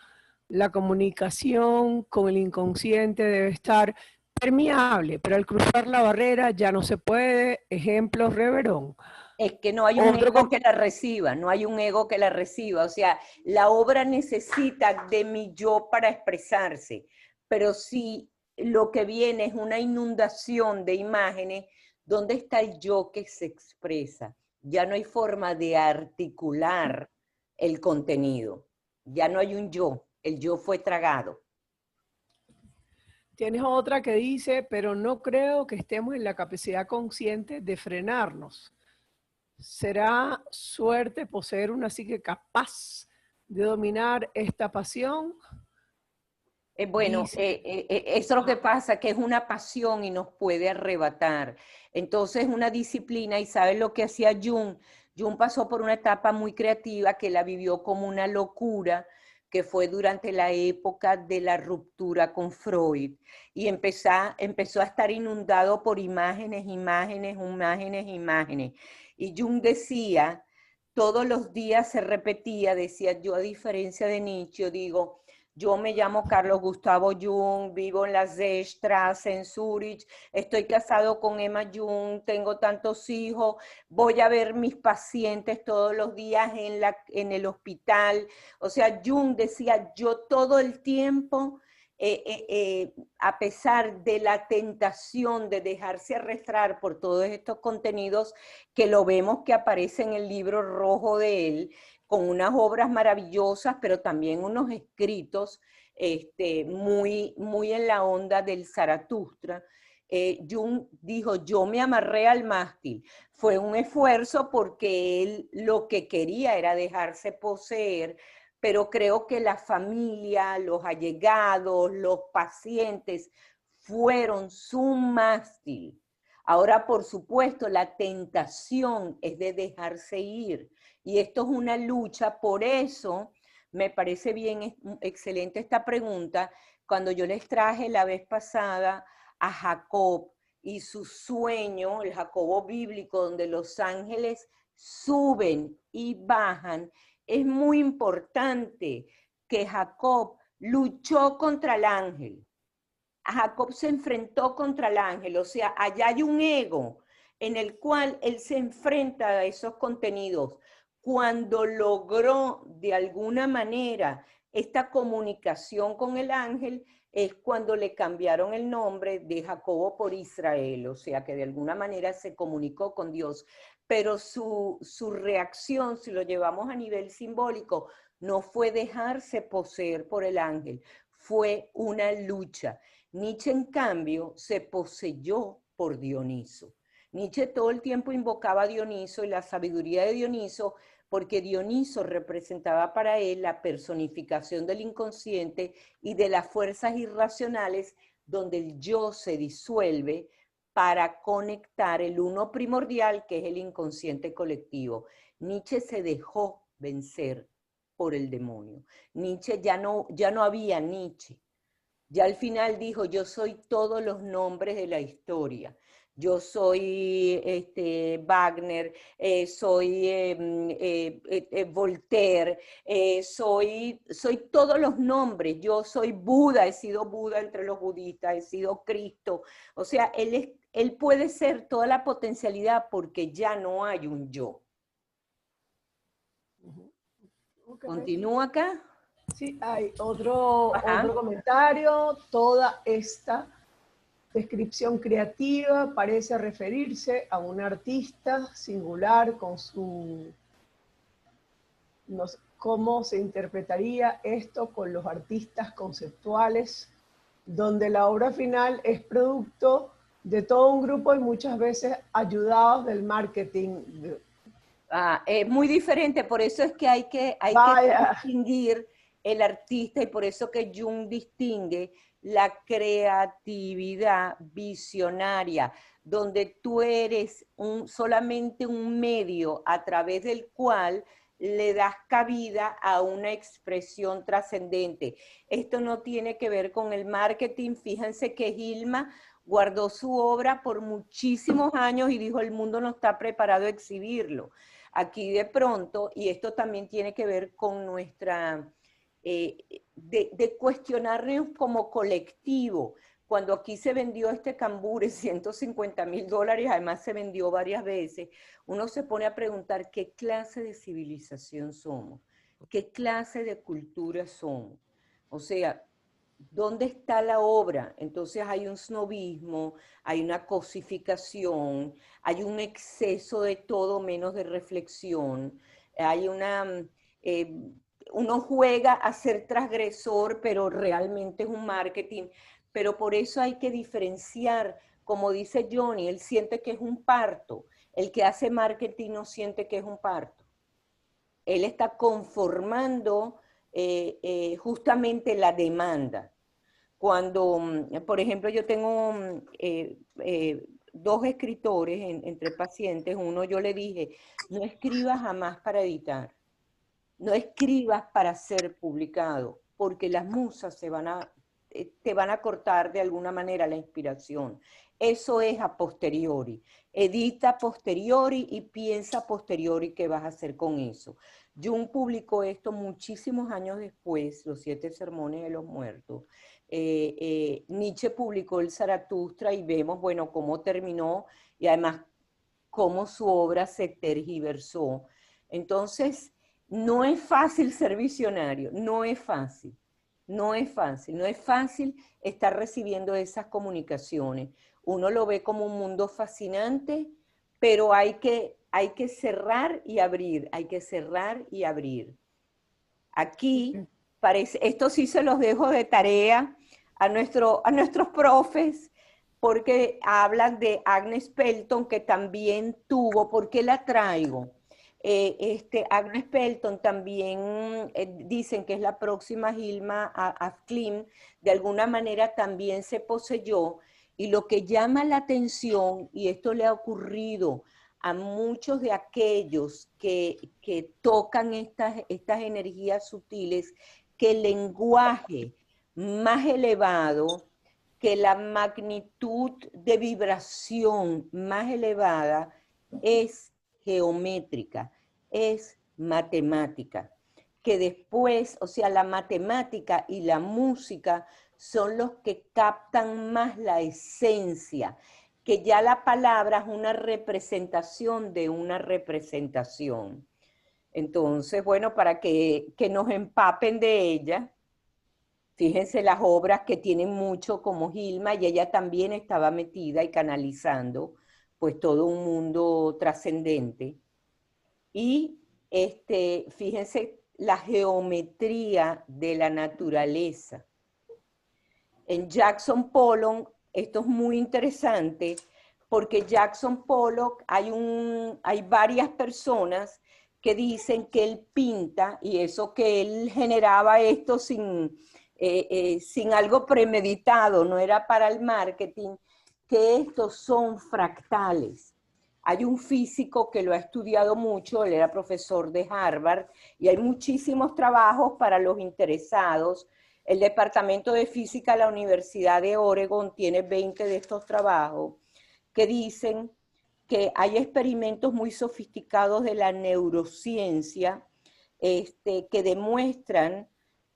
la comunicación con el inconsciente debe estar permeable, pero al cruzar la barrera ya no se puede. Ejemplo, Reverón. Es que no hay un ego que la reciba, no hay un ego que la reciba. O sea, la obra necesita de mi yo para expresarse, pero si lo que viene es una inundación de imágenes, ¿dónde está el yo que se expresa? Ya no hay forma de articular el contenido. Ya no hay un yo, el yo fue tragado. Tienes otra que dice, pero no creo que estemos en la capacidad consciente de frenarnos. ¿Será suerte poseer una psique capaz de dominar esta pasión? Eso es lo que pasa, que es una pasión y nos puede arrebatar. Entonces, una disciplina, y ¿sabes lo que hacía Jung? Jung pasó por una etapa muy creativa que la vivió como una locura, que fue durante la época de la ruptura con Freud, y empezó a estar inundado por imágenes, imágenes, imágenes, imágenes. Y Jung decía, todos los días se repetía, decía, yo a diferencia de Nietzsche, digo, yo me llamo Carlos Gustavo Jung, vivo en la Seestraße, en Zúrich, estoy casado con Emma Jung, tengo tantos hijos, voy a ver mis pacientes todos los días en el hospital. O sea, Jung decía, yo todo el tiempo, a pesar de la tentación de dejarse arrastrar por todos estos contenidos que lo vemos que aparece en el libro rojo de él, con unas obras maravillosas, pero también unos escritos muy en la onda del Zaratustra. Jung dijo, yo me amarré al mástil. Fue un esfuerzo porque él lo que quería era dejarse poseer, pero creo que la familia, los allegados, los pacientes fueron su mástil. Ahora, por supuesto, la tentación es de dejarse ir. Y esto es una lucha, por eso me parece bien, excelente esta pregunta. Cuando yo les traje la vez pasada a Jacob y su sueño, el Jacobo bíblico, donde los ángeles suben y bajan, es muy importante que Jacob luchó contra el ángel. Jacob se enfrentó contra el ángel, o sea, allá hay un ego en el cual él se enfrenta a esos contenidos. Cuando logró de alguna manera esta comunicación con el ángel, es cuando le cambiaron el nombre de Jacobo por Israel, o sea que de alguna manera se comunicó con Dios, pero su reacción, si lo llevamos a nivel simbólico, no fue dejarse poseer por el ángel, fue una lucha. Nietzsche, en cambio, se poseyó por Dioniso. Nietzsche todo el tiempo invocaba a Dioniso y la sabiduría de Dioniso, porque Dioniso representaba para él la personificación del inconsciente y de las fuerzas irracionales donde el yo se disuelve para conectar el uno primordial, que es el inconsciente colectivo. Nietzsche se dejó vencer por el demonio. Nietzsche ya no había Nietzsche. Ya al final dijo, yo soy todos los nombres de la historia. Yo soy Wagner, soy Voltaire, soy todos los nombres. Yo soy Buda, he sido Buda entre los budistas, he sido Cristo. O sea, él puede ser toda la potencialidad porque ya no hay un yo. Okay. ¿Continúa acá? Sí, hay otro comentario. Toda esta descripción creativa parece referirse a un artista singular con su... No sé, ¿cómo se interpretaría esto con los artistas conceptuales, donde la obra final es producto de todo un grupo y muchas veces ayudados del marketing? Es muy diferente, por eso es que hay que distinguir el artista, y por eso que Jung distingue la creatividad visionaria, donde tú eres solamente un medio a través del cual le das cabida a una expresión trascendente. Esto no tiene que ver con el marketing. Fíjense que Gilma guardó su obra por muchísimos años y dijo, el mundo no está preparado a exhibirlo. Aquí de pronto, y esto también tiene que ver con nuestra... de cuestionarnos como colectivo. Cuando aquí se vendió este cambur en $150,000, además se vendió varias veces, uno se pone a preguntar qué clase de civilización somos, qué clase de cultura somos. O sea, ¿dónde está la obra? Entonces hay un snobismo, hay una cosificación, hay un exceso de todo menos de reflexión, hay una... uno juega a ser transgresor, pero realmente es un marketing. Pero por eso hay que diferenciar, como dice Johnny, él siente que es un parto. El que hace marketing no siente que es un parto. Él está conformando justamente la demanda. Cuando, por ejemplo, yo tengo dos escritores entre pacientes, uno yo le dije, no escriba jamás para editar. no escribas para ser publicado, porque las musas te van a cortar de alguna manera la inspiración. Eso es a posteriori. Edita a posteriori y piensa a posteriori qué vas a hacer con eso. Jung publicó esto muchísimos años después, los 7 sermones de los muertos. Nietzsche publicó el Zaratustra y vemos, bueno, cómo terminó y además cómo su obra se tergiversó. Entonces, no es fácil ser visionario, no es fácil. No es fácil, no es fácil estar recibiendo esas comunicaciones. Uno lo ve como un mundo fascinante, pero hay que cerrar y abrir, hay que cerrar y abrir. Aquí, esto sí se los dejo de tarea a nuestros profes, porque hablan de Agnes Pelton, que también tuvo, ¿por qué la traigo? Agnes Pelton también dicen que es la próxima Hilma af Klint, de alguna manera también se poseyó, y lo que llama la atención, y esto le ha ocurrido a muchos de aquellos que tocan estas energías sutiles, que el lenguaje más elevado, que la magnitud de vibración más elevada es geométrica, es matemática, que después, o sea, la matemática y la música son los que captan más la esencia, que ya la palabra es una representación de una representación. Entonces, bueno, para que nos empapen de ella, fíjense las obras que tienen mucho como Hilma, y ella también estaba metida y canalizando pues todo un mundo trascendente. Y fíjense la geometría de la naturaleza. En Jackson Pollock, esto es muy interesante, porque Jackson Pollock, hay varias personas que dicen que él pinta, y eso que él generaba esto sin algo premeditado, no era para el marketing, que estos son fractales. Hay un físico que lo ha estudiado mucho, él era profesor de Harvard, y hay muchísimos trabajos para los interesados. El Departamento de Física de la Universidad de Oregon tiene 20 de estos trabajos que dicen que hay experimentos muy sofisticados de la neurociencia que demuestran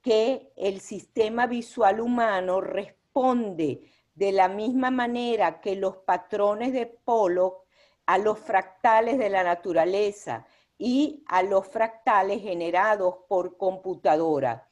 que el sistema visual humano responde de la misma manera que los patrones de Pollock a los fractales de la naturaleza y a los fractales generados por computadora.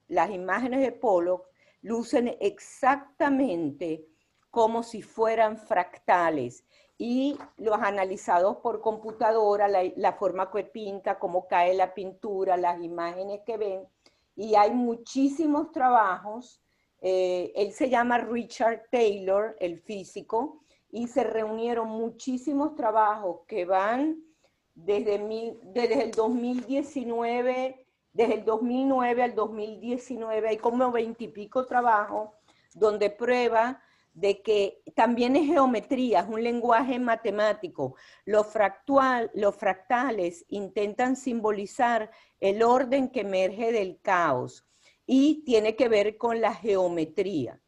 Las imágenes de Pollock lucen exactamente como si fueran fractales, y los analizados por computadora, la forma que pinta, cómo cae la pintura, las imágenes que ven, y hay muchísimos trabajos. Él se llama Richard Taylor, el físico, y se reunieron muchísimos trabajos que van desde el 2019, desde el 2009 al 2019, hay como 20 y pico trabajos donde prueba de que también es geometría, es un lenguaje matemático. Los fractales intentan simbolizar el orden que emerge del caos y tiene que ver con la geometría.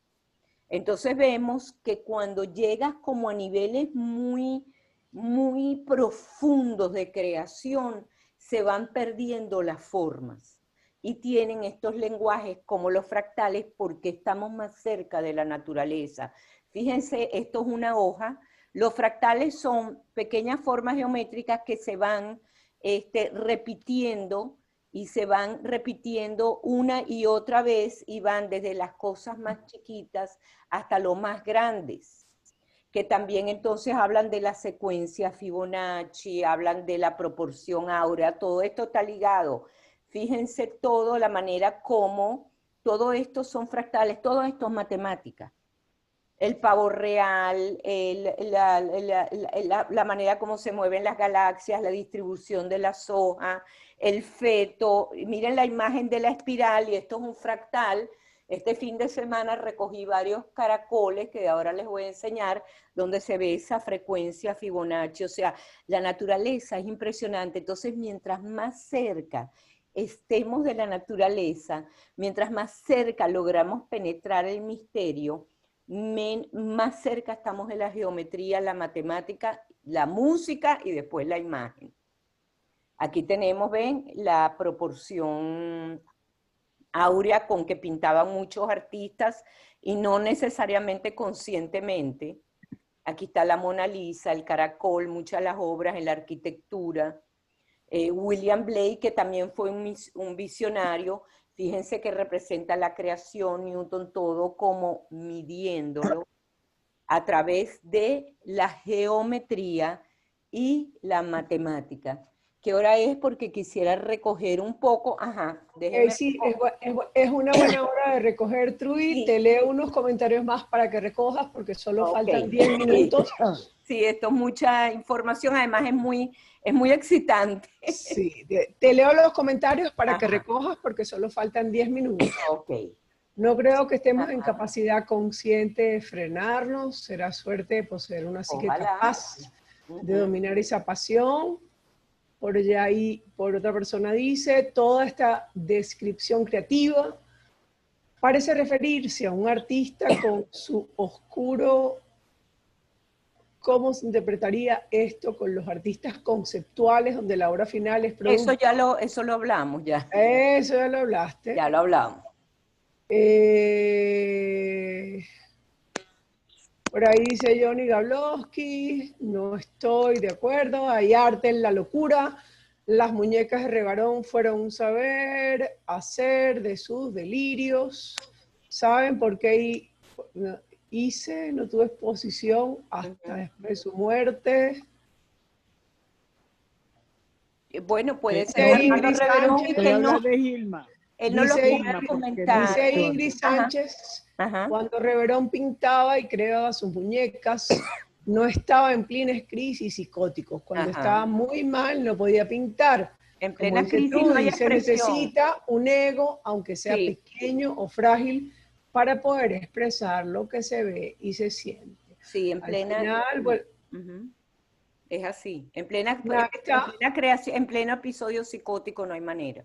Entonces vemos que cuando llegas como a niveles muy, muy profundos de creación, se van perdiendo las formas y tienen estos lenguajes como los fractales porque estamos más cerca de la naturaleza. Fíjense, esto es una hoja. Los fractales son pequeñas formas geométricas que se van repitiendo y se van repitiendo una y otra vez y van desde las cosas más chiquitas hasta lo más grandes, que también entonces hablan de la secuencia Fibonacci, hablan de la proporción áurea, todo esto está ligado. Fíjense todo, la manera como todo esto son fractales, todo esto es matemática. El pavo real, la manera como se mueven las galaxias, la distribución de la soja, el feto. Miren la imagen de la espiral, y esto es un fractal. Este fin de semana recogí varios caracoles que ahora les voy a enseñar, donde se ve esa frecuencia Fibonacci. O sea, la naturaleza es impresionante. Entonces, mientras más cerca estemos de la naturaleza, mientras más cerca logramos penetrar el misterio, más cerca estamos de la geometría, la matemática, la música y después la imagen. Aquí tenemos, ven, la proporción áurea con que pintaban muchos artistas y no necesariamente conscientemente. Aquí está la Mona Lisa, el caracol, muchas de las obras en la arquitectura. William Blake, que también fue un visionario, fíjense que representa la creación, Newton, todo como midiéndolo a través de la geometría y la matemática. ¿Qué hora es? Porque quisiera recoger un poco. Ajá, déjenme. Sí, es una buena hora de recoger, Trudy. Sí. Te leo unos comentarios más para que recojas, porque solo faltan 10 minutos. Sí, esto es mucha información, además es muy excitante. Sí, te leo los comentarios para que recojas, porque solo faltan 10 minutos. Ok. No creo que estemos en capacidad consciente de frenarnos. Será suerte de poseer una psique capaz de dominar esa pasión. Por allá ahí, por otra persona dice, toda esta descripción creativa parece referirse a un artista con su oscuro. ¿Cómo se interpretaría esto con los artistas conceptuales, donde la obra final es producto? Eso lo hablamos ya. Eso ya lo hablaste. Ya lo hablamos. Por ahí dice Johnny Gablowski, no estoy de acuerdo, hay arte en la locura, las muñecas de Regarón fueron un saber hacer de sus delirios, ¿saben por qué no tuve exposición hasta después de su muerte? Bueno, puede ser Ingrid Sánchez, que no de Gilma. Él no lo puede comentar. Dice Ingrid Sánchez, cuando Reverón pintaba y creaba sus muñecas, no estaba en plenas crisis psicóticos. Cuando estaba muy mal, no podía pintar. En plena crisis no hay se necesita un ego, aunque sea pequeño o frágil, para poder expresar lo que se ve y se siente. Sí, en plena... Al final, es así. En plena creación, en pleno episodio psicótico no hay manera.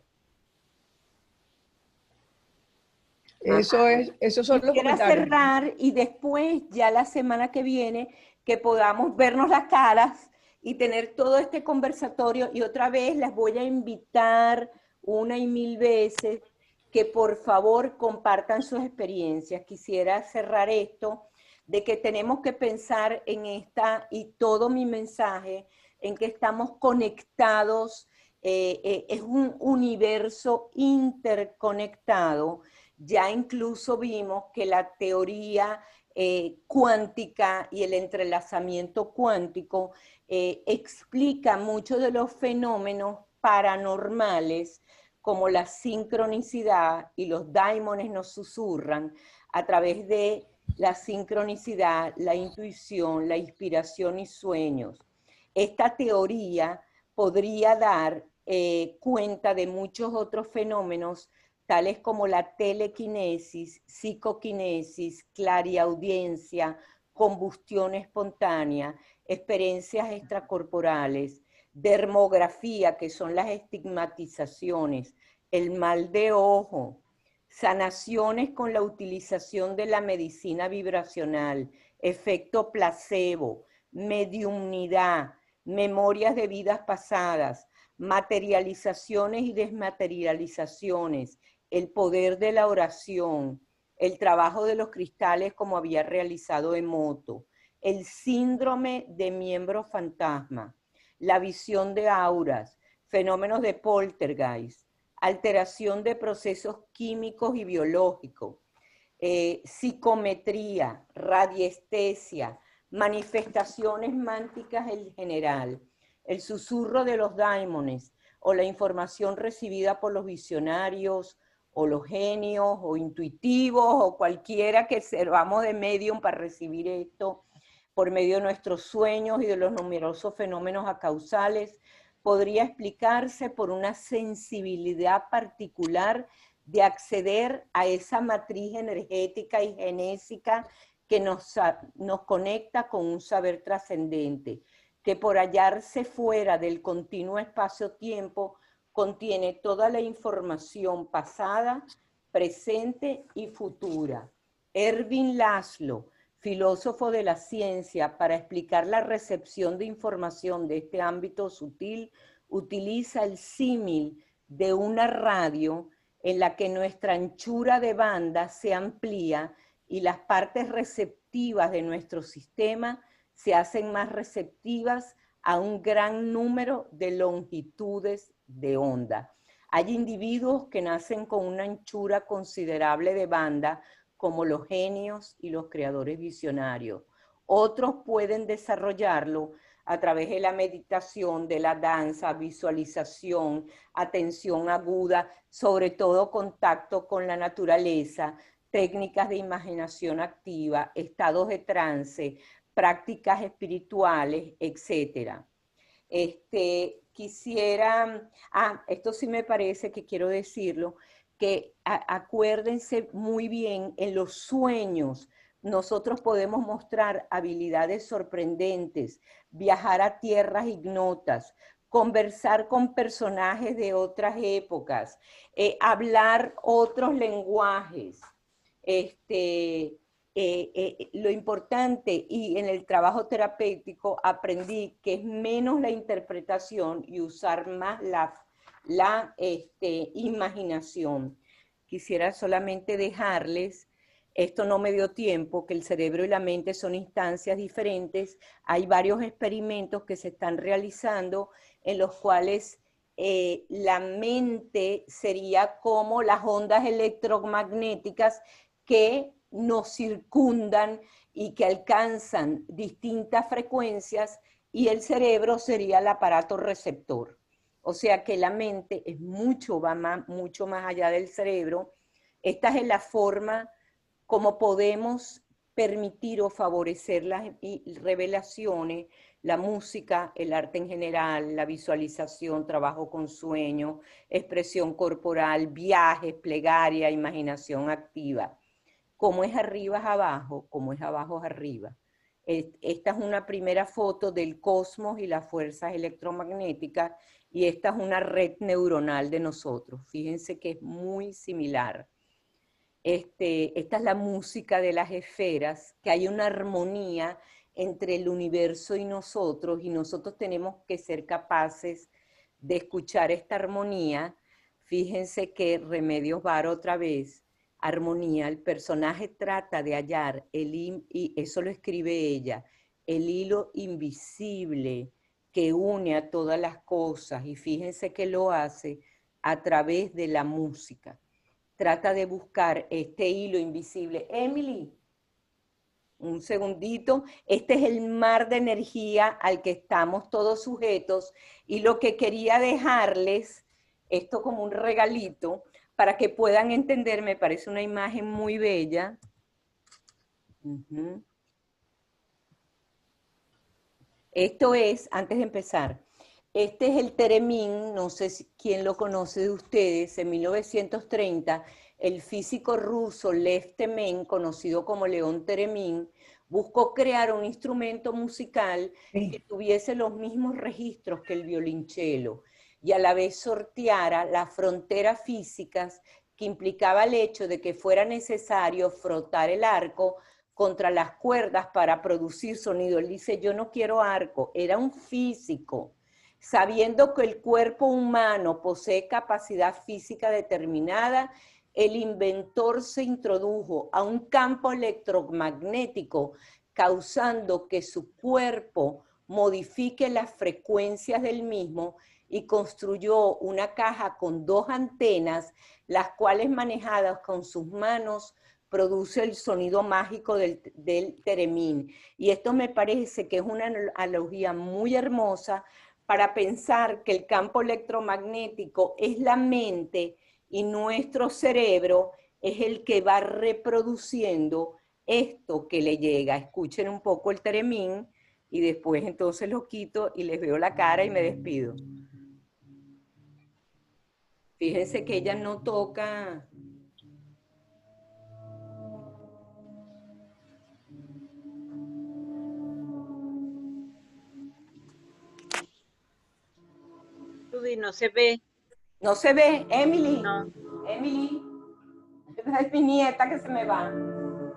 Esos son los comentarios. Cerrar y después, ya la semana que viene, que podamos vernos las caras y tener todo este conversatorio. Y otra vez las voy a invitar 1 y 1000 veces que por favor compartan sus experiencias. Quisiera cerrar esto de que tenemos que pensar en esta, y todo mi mensaje, en que estamos conectados, es un universo interconectado. Ya incluso vimos que la teoría cuántica y el entrelazamiento cuántico explica muchos de los fenómenos paranormales, como la sincronicidad, y los daimones nos susurran a través de la sincronicidad, la intuición, la inspiración y sueños. Esta teoría podría dar cuenta de muchos otros fenómenos, tales como la telequinesis, psicoquinesis, clariaudiencia, combustión espontánea, experiencias extracorporales, dermografía, que son las estigmatizaciones, el mal de ojo, sanaciones con la utilización de la medicina vibracional, efecto placebo, mediumnidad, memorias de vidas pasadas, materializaciones y desmaterializaciones, el poder de la oración, el trabajo de los cristales como había realizado Emoto, el síndrome de miembro fantasma, la visión de auras, fenómenos de poltergeist, alteración de procesos químicos y biológicos, psicometría, radiestesia, manifestaciones mánticas en general, el susurro de los daimones o la información recibida por los visionarios o los genios o intuitivos o cualquiera que servamos de medium para recibir esto por medio de nuestros sueños y de los numerosos fenómenos acausales, podría explicarse por una sensibilidad particular de acceder a esa matriz energética y genésica que nos conecta con un saber trascendente, que por hallarse fuera del continuo espacio-tiempo contiene toda la información pasada, presente y futura. Ervin Laszlo, filósofo de la ciencia, para explicar la recepción de información de este ámbito sutil, utiliza el símil de una radio en la que nuestra anchura de banda se amplía y las partes receptivas de nuestro sistema se hacen más receptivas a un gran número de longitudes de onda. Hay individuos que nacen con una anchura considerable de banda, como los genios y los creadores visionarios. Otros pueden desarrollarlo a través de la meditación, de la danza, visualización, atención aguda, sobre todo contacto con la naturaleza, técnicas de imaginación activa, estados de trance, prácticas espirituales, etc. Esto sí me parece que quiero decirlo, que acuérdense muy bien, en los sueños nosotros podemos mostrar habilidades sorprendentes, viajar a tierras ignotas, conversar con personajes de otras épocas, hablar otros lenguajes. Lo importante, y en el trabajo terapéutico aprendí que es menos la interpretación y usar más la imaginación. Quisiera solamente dejarles, esto no me dio tiempo, que el cerebro y la mente son instancias diferentes. Hay varios experimentos que se están realizando en los cuales la mente sería como las ondas electromagnéticas que nos circundan y que alcanzan distintas frecuencias, y el cerebro sería el aparato receptor. O sea que la mente es mucho más allá del cerebro. Esta es la forma como podemos permitir o favorecer las revelaciones, la música, el arte en general, la visualización, trabajo con sueño, expresión corporal, viajes, plegaria, imaginación activa. Como es arriba es abajo, como es abajo es arriba. Esta es una primera foto del cosmos y las fuerzas electromagnéticas, y esta es una red neuronal de nosotros. Fíjense que es muy similar. Esta es la música de las esferas, que hay una armonía entre el universo y nosotros tenemos que ser capaces de escuchar esta armonía. Fíjense que Remedios Varo otra vez, armonía, el personaje trata de hallar, y eso lo escribe ella, el hilo invisible que une a todas las cosas, y fíjense que lo hace a través de la música. Trata de buscar este hilo invisible. Emily, un segundito. Este es el mar de energía al que estamos todos sujetos, y lo que quería dejarles, esto como un regalito, para que puedan entender, me parece una imagen muy bella. Esto es, antes de empezar, este es el Theremin, no sé quién lo conoce de ustedes. En 1930, el físico ruso Lev Temen, conocido como León Theremin, buscó crear un instrumento musical que tuviese los mismos registros que el violonchelo y a la vez sorteara las fronteras físicas que implicaba el hecho de que fuera necesario frotar el arco contra las cuerdas para producir sonido. Él dice, yo no quiero arco, era un físico. Sabiendo que el cuerpo humano posee capacidad física determinada, el inventor se introdujo a un campo electromagnético, causando que su cuerpo modifique las frecuencias del mismo, y construyó una caja con 2 antenas, las cuales manejadas con sus manos produce el sonido mágico del Theremin. Y esto me parece que es una analogía muy hermosa para pensar que el campo electromagnético es la mente y nuestro cerebro es el que va reproduciendo esto que le llega. Escuchen un poco el Theremin y después entonces lo quito y les veo la cara y me despido. Fíjense que ella no toca. Trudy, no se ve. No se ve, Emily. No. Emily. Es mi nieta que se me va.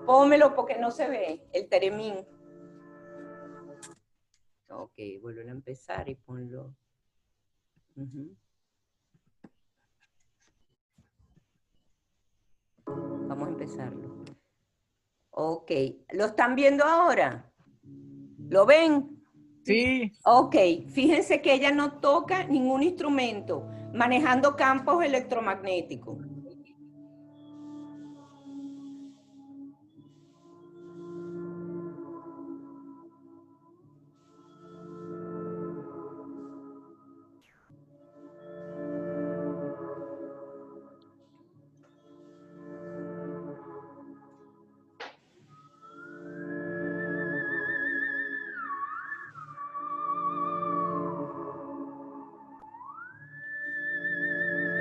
Pómelo porque no se ve el teremín. Ok, vuelven a empezar y ponlo. Vamos a empezarlo. Ok, ¿lo están viendo ahora? ¿Lo ven? Sí. Ok, fíjense que ella no toca ningún instrumento, manejando campos electromagnéticos.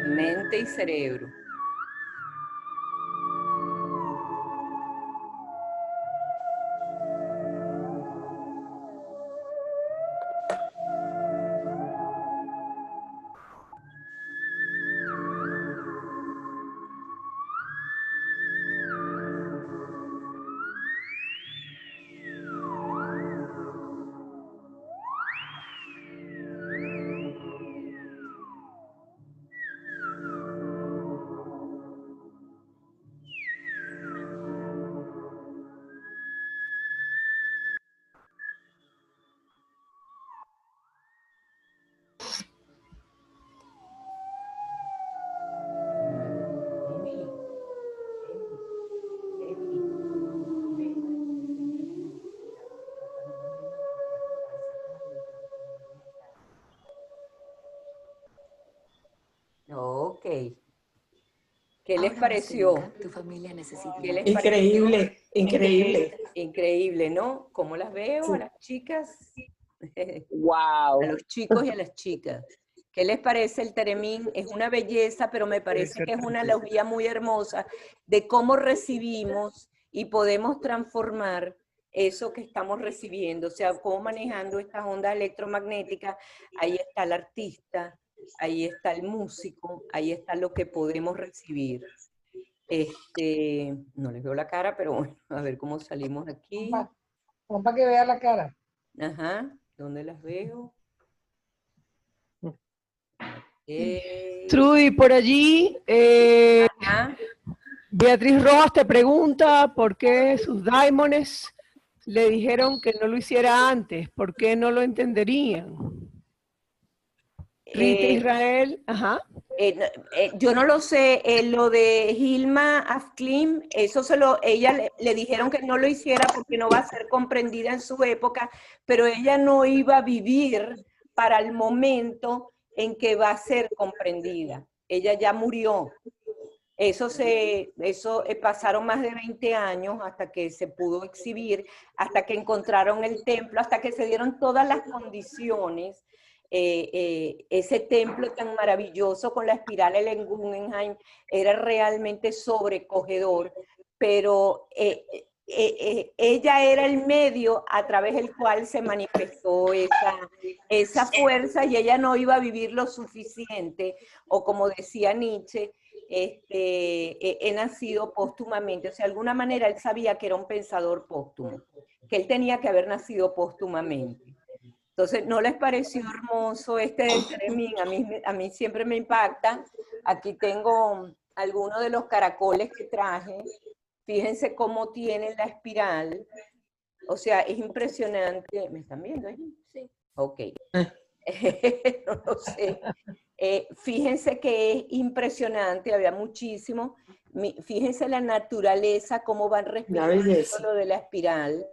Mente y cerebro. Ok. ¿Qué les pareció? Tu familia necesita. ¿Qué les Increíble, pareció? increíble. Increíble, ¿no? ¿Cómo las veo a las chicas? Wow. A los chicos y a las chicas. ¿Qué les parece el teremín? Es una belleza, pero me parece que es una analogía muy hermosa de cómo recibimos y podemos transformar eso que estamos recibiendo, o sea, cómo manejando estas ondas electromagnéticas. Ahí está el artista, ahí está el músico, ahí está lo que podemos recibir. No les veo la cara, pero bueno, a ver cómo salimos aquí. Pon para que vea la cara. Ajá, ¿dónde las veo? Trudy, por allí, Beatriz Rojas te pregunta por qué sus daimones le dijeron que no lo hiciera antes, por qué no lo entenderían. Rita Israel, ajá. Yo no lo sé, lo de Hilma Afklim, eso ella le dijeron que no lo hiciera porque no va a ser comprendida en su época, pero ella no iba a vivir para el momento en que va a ser comprendida. Ella ya murió. Pasaron más de 20 años hasta que se pudo exhibir, hasta que encontraron el templo, hasta que se dieron todas las condiciones. Ese templo tan maravilloso con la espiral en Guggenheim era realmente sobrecogedor, pero ella era el medio a través del cual se manifestó esa fuerza, y ella no iba a vivir lo suficiente, o como decía Nietzsche, he nacido póstumamente. O sea, de alguna manera él sabía que era un pensador póstumo, que él tenía que haber nacido póstumamente. Entonces, ¿no les pareció hermoso este del teremín? A mí siempre me impacta. Aquí tengo algunos de los caracoles que traje. Fíjense cómo tienen la espiral. O sea, es impresionante. ¿Me están viendo allí? Sí. Ok. No lo sé. Fíjense que es impresionante, había muchísimo. Fíjense la naturaleza, cómo van respirando lo de la espiral.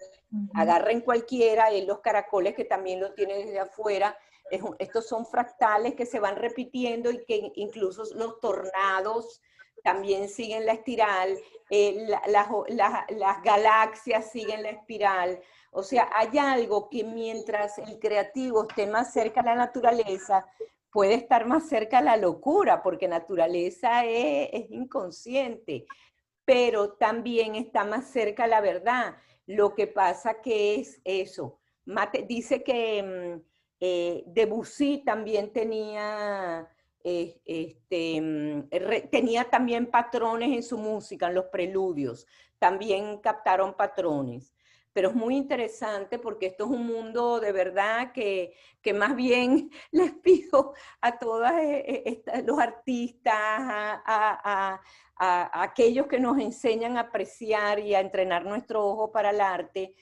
Agarren cualquiera, los caracoles que también lo tienen desde afuera. Estos son fractales que se van repitiendo y que incluso los tornados también siguen la espiral, las galaxias siguen la espiral. O sea, hay algo que mientras el creativo esté más cerca de la naturaleza, puede estar más cerca a la locura, porque naturaleza es inconsciente, pero también está más cerca a la verdad. Lo que pasa que es eso. Dice que Debussy también tenía, tenía también patrones en su música, en los preludios. También captaron patrones. Pero es muy interesante porque esto es un mundo de verdad que más bien les pido a todos los artistas, a aquellos que nos enseñan a apreciar y a entrenar nuestro ojo para el arte,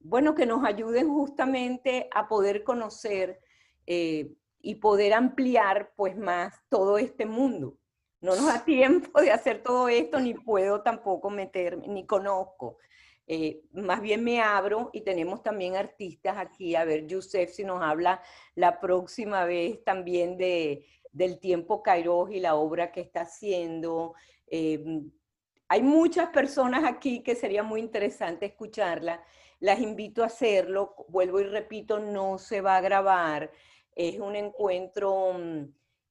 bueno, que nos ayuden justamente a poder conocer y poder ampliar pues más todo este mundo. No nos da tiempo de hacer todo esto, ni puedo tampoco meterme, ni conozco. Más bien me abro y tenemos también artistas aquí. A ver, Yusef, si nos habla la próxima vez también del tiempo Kairos y la obra que está haciendo. Hay muchas personas aquí que sería muy interesante escucharla. Las invito a hacerlo. Vuelvo y repito, no se va a grabar. Es un encuentro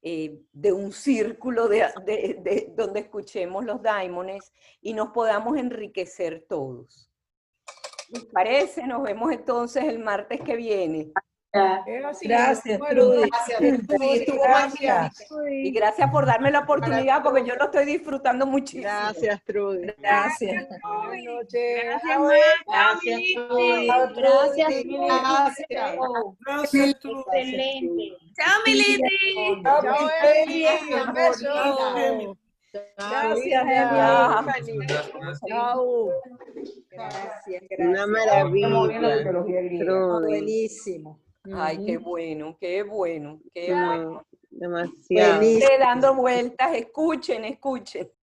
de un círculo donde escuchemos los daimones y nos podamos enriquecer todos. ¿Les parece? Nos vemos entonces el martes que viene. Gracias, Trudy. Gracias. Y gracias por darme la oportunidad porque yo lo estoy disfrutando muchísimo. Gracias, Trudy. Gracias. Buenas noches. Gracias, Trudy. Gracias, Gracias, Trudy. Excelente. Chao, Militi. Chao, Emily. Un beso. Gracias, Emily. Chao. Gracias, Una maravilla. Trudy. Buenísimo. Ay, qué bueno, qué bueno, qué bueno. Demasiado. Esté dando vueltas, escuchen, escuchen.